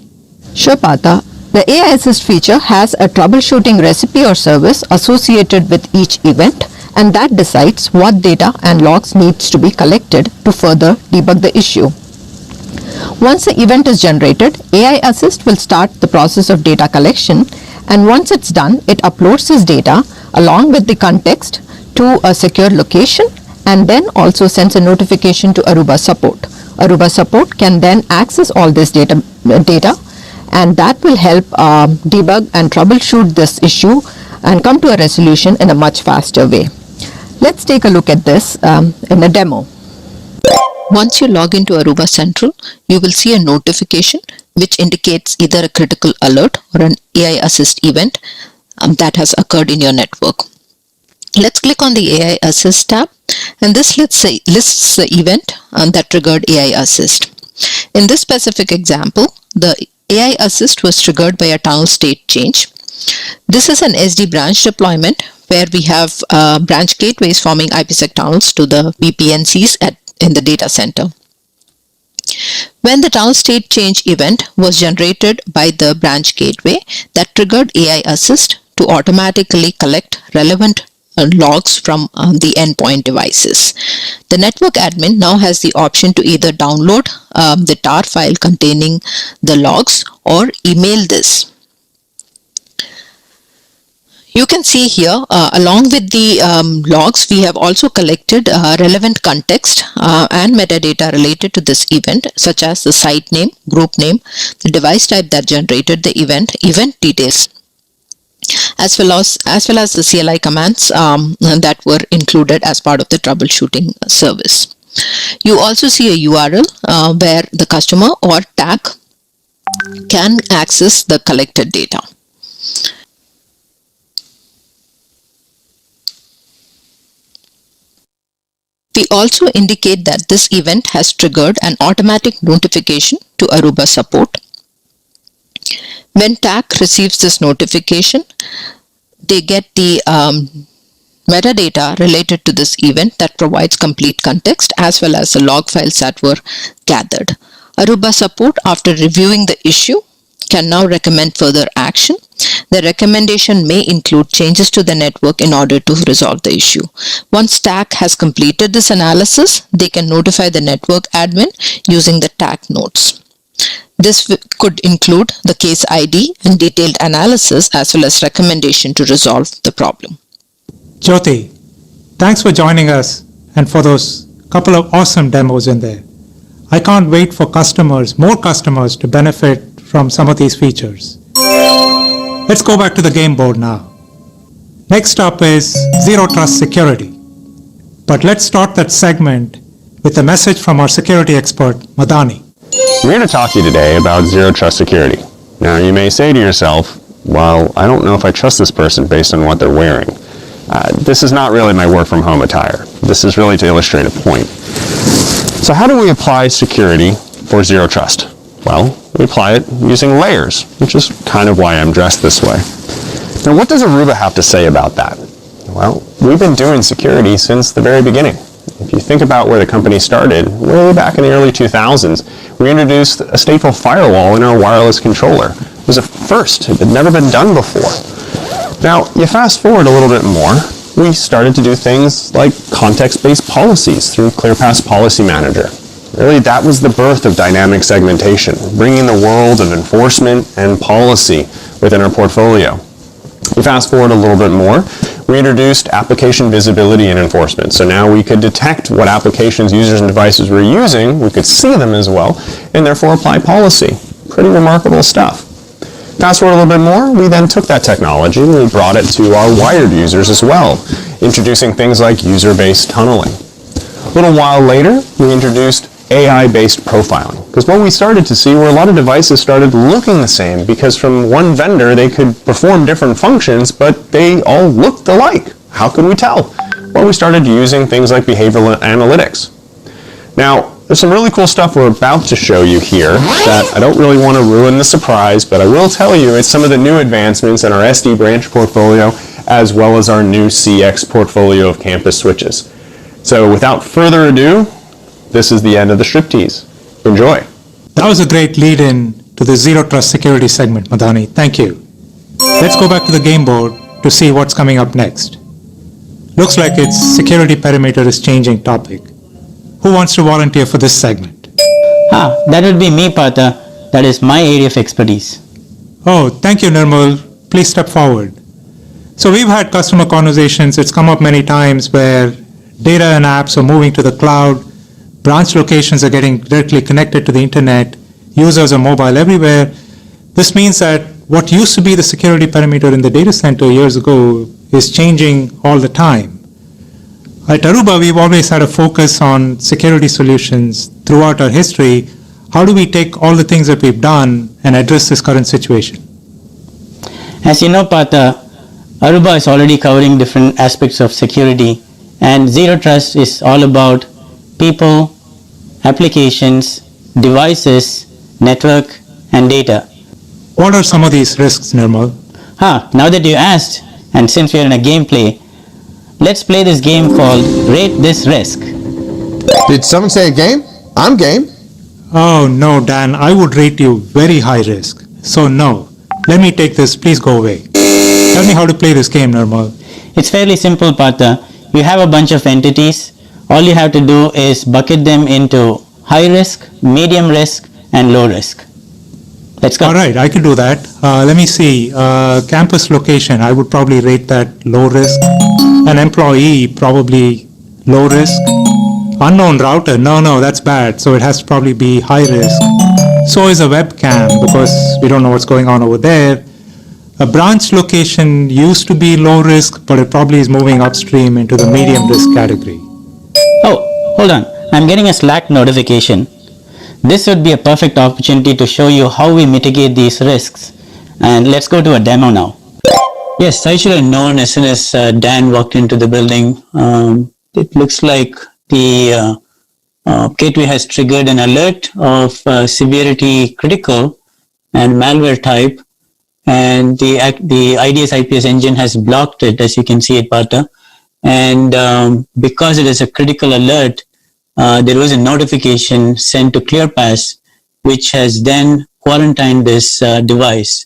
Sure, Partha. The AI Assist feature has a troubleshooting recipe or service associated with each event, and that decides what data and logs needs to be collected to further debug the issue. Once the event is generated, AI Assist will start the process of data collection, and once it's done, it uploads this data along with the context to a secure location and then also sends a notification to Aruba support. Aruba support can then access all this data and that will help debug and troubleshoot this issue and come to a resolution in a much faster way. Let's take a look at this in a demo. Once you log into Aruba Central, you will see a notification which indicates either a critical alert or an AI Assist event that has occurred in your network. Let's click on the AI Assist tab, and this lists the event that triggered AI Assist. In this specific example, the AI Assist was triggered by a tunnel state change. This is an SD branch deployment where we have branch gateways forming IPsec tunnels to the VPNCs in the data center. When the tunnel state change event was generated by the branch gateway, that triggered AI Assist to automatically collect relevant logs from the endpoint devices. The network admin now has the option to either download the tar file containing the logs or email this. You can see here, along with the logs, we have also collected relevant context and metadata related to this event, such as the site name, group name, the device type that generated the event details, as well as the CLI commands that were included as part of the troubleshooting service. You also see a URL where the customer or TAC can access the collected data. We also indicate that this event has triggered an automatic notification to Aruba support. When TAC receives this notification, they get the metadata related to this event that provides complete context as well as the log files that were gathered. Aruba support, after reviewing the issue, can now recommend further action. The recommendation may include changes to the network in order to resolve the issue. Once TAC has completed this analysis, they can notify the network admin using the TAC notes. This could include the case ID and detailed analysis as well as recommendation to resolve the problem. Jyoti, thanks for joining us and for those couple of awesome demos in there. I can't wait for more customers to benefit from some of these features. Let's go back to the game board now. Next up is Zero Trust Security. But let's start that segment with a message from our security expert, Madani. We're here to talk to you today about Zero Trust Security. Now, you may say to yourself, well, I don't know if I trust this person based on what they're wearing. This is not really my work from home attire. This is really to illustrate a point. So how do we apply security for Zero Trust? Well, we apply it using layers, which is kind of why I'm dressed this way. Now, what does Aruba have to say about that? Well, we've been doing security since the very beginning. If you think about where the company started, way back in the early 2000s, we introduced a stateful firewall in our wireless controller. It was a first. It had never been done before. Now, you fast forward a little bit more, we started to do things like context-based policies through ClearPass Policy Manager. Really, that was the birth of dynamic segmentation, bringing the world of enforcement and policy within our portfolio. You fast forward a little bit more, we introduced application visibility and enforcement. So now we could detect what applications users and devices were using, we could see them as well, and therefore apply policy. Pretty remarkable stuff. Fast forward a little bit more, we then took that technology and we brought it to our wired users as well. introducing things like user-based tunneling. A little while later, we introduced AI-based profiling, because what we started to see were a lot of devices started looking the same, because from one vendor they could perform different functions, but they all looked alike. How could we tell? Well, we started using things like behavioral analytics. Now, there's some really cool stuff we're about to show you here that I don't really want to ruin the surprise, but I will tell you it's some of the new advancements in our SD branch portfolio, as well as our new CX portfolio of campus switches. So without further ado, this is the end of the striptease. Enjoy. That was a great lead-in to the Zero Trust Security segment, Madani. Thank you. Let's go back to the game board to see what's coming up next. Looks like it's security perimeter is changing topic. Who wants to volunteer for this segment? That would be me, Partha. That is my area of expertise. Oh, thank you, Nirmal. Please step forward. So we've had customer conversations. It's come up many times where data and apps are moving to the cloud. Branch locations are getting directly connected to the internet. Users are mobile everywhere. This means that what used to be the security perimeter in the data center years ago is changing all the time. At Aruba, we've always had a focus on security solutions throughout our history. How do we take all the things that we've done and address this current situation? As you know, Partha, Aruba is already covering different aspects of security, and Zero Trust is all about people, applications, devices, network, and data. What are some of these risks, Nirmal? Now that you asked, and since we are in a gameplay, let's play this game called Rate This Risk. Did someone say a game? I'm game. Oh no, Dan, I would rate you very high risk. So no, let me take this, please go away. Tell me how to play this game, Nirmal. It's fairly simple, Partha. You have a bunch of entities. All you have to do is bucket them into high risk, medium risk, and low risk. Let's go. All right, I can do that. Let me see. Campus location, I would probably rate that low risk. An employee, probably low risk. Unknown router, no, that's bad. So it has to probably be high risk. So is a webcam, because we don't know what's going on over there. A branch location used to be low risk, but it probably is moving upstream into the medium risk category. Oh, hold on. I'm getting a Slack notification. This would be a perfect opportunity to show you how we mitigate these risks. And let's go to a demo now. Yes, I should have known as soon as Dan walked into the building. It looks like the gateway has triggered an alert of severity critical and malware type, and the IDS IPS engine has blocked it, as you can see it, Partha. And because it is a critical alert, there was a notification sent to ClearPass, which has then quarantined this device.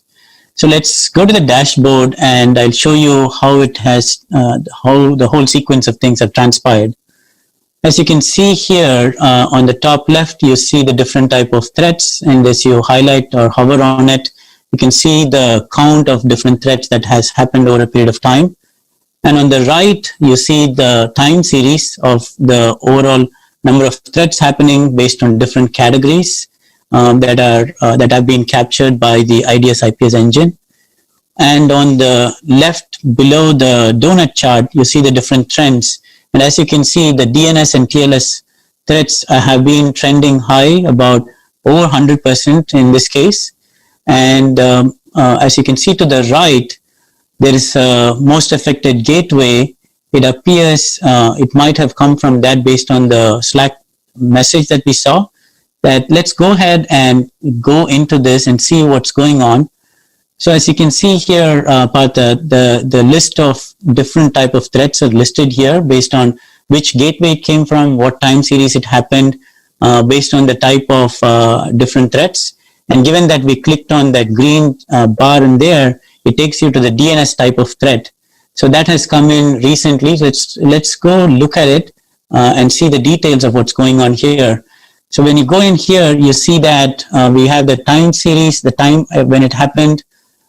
So let's go to the dashboard, and I'll show you how it has, how the whole sequence of things have transpired. As you can see here, on the top left, you see the different type of threats, and as you highlight or hover on it, you can see the count of different threats that has happened over a period of time. And on the right, you see the time series of the overall number of threats happening based on different categories that have been captured by the IDS IPS engine. And on the left below the donut chart, you see the different trends. And as you can see, the DNS and TLS threats have been trending high, about over 100% in this case. And as you can see to the right, there is a most affected gateway. It appears it might have come from that based on the Slack message that we saw. That let's go ahead and go into this and see what's going on. So as you can see here, Partha, the list of different type of threats are listed here based on which gateway it came from, what time series it happened, based on the type of different threats. And given that we clicked on that green bar in there, it takes you to the DNS type of threat. So that has come in recently. Let's go look at it and see the details of what's going on here. So when you go in here, you see that we have the time series, the time when it happened.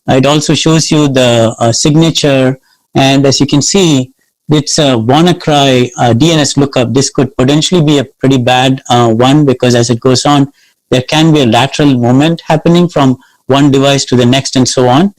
It also shows you the signature. And as you can see, it's a WannaCry DNS lookup. This could potentially be a pretty bad one, because as it goes on, there can be a lateral movement happening from one device to the next and so on.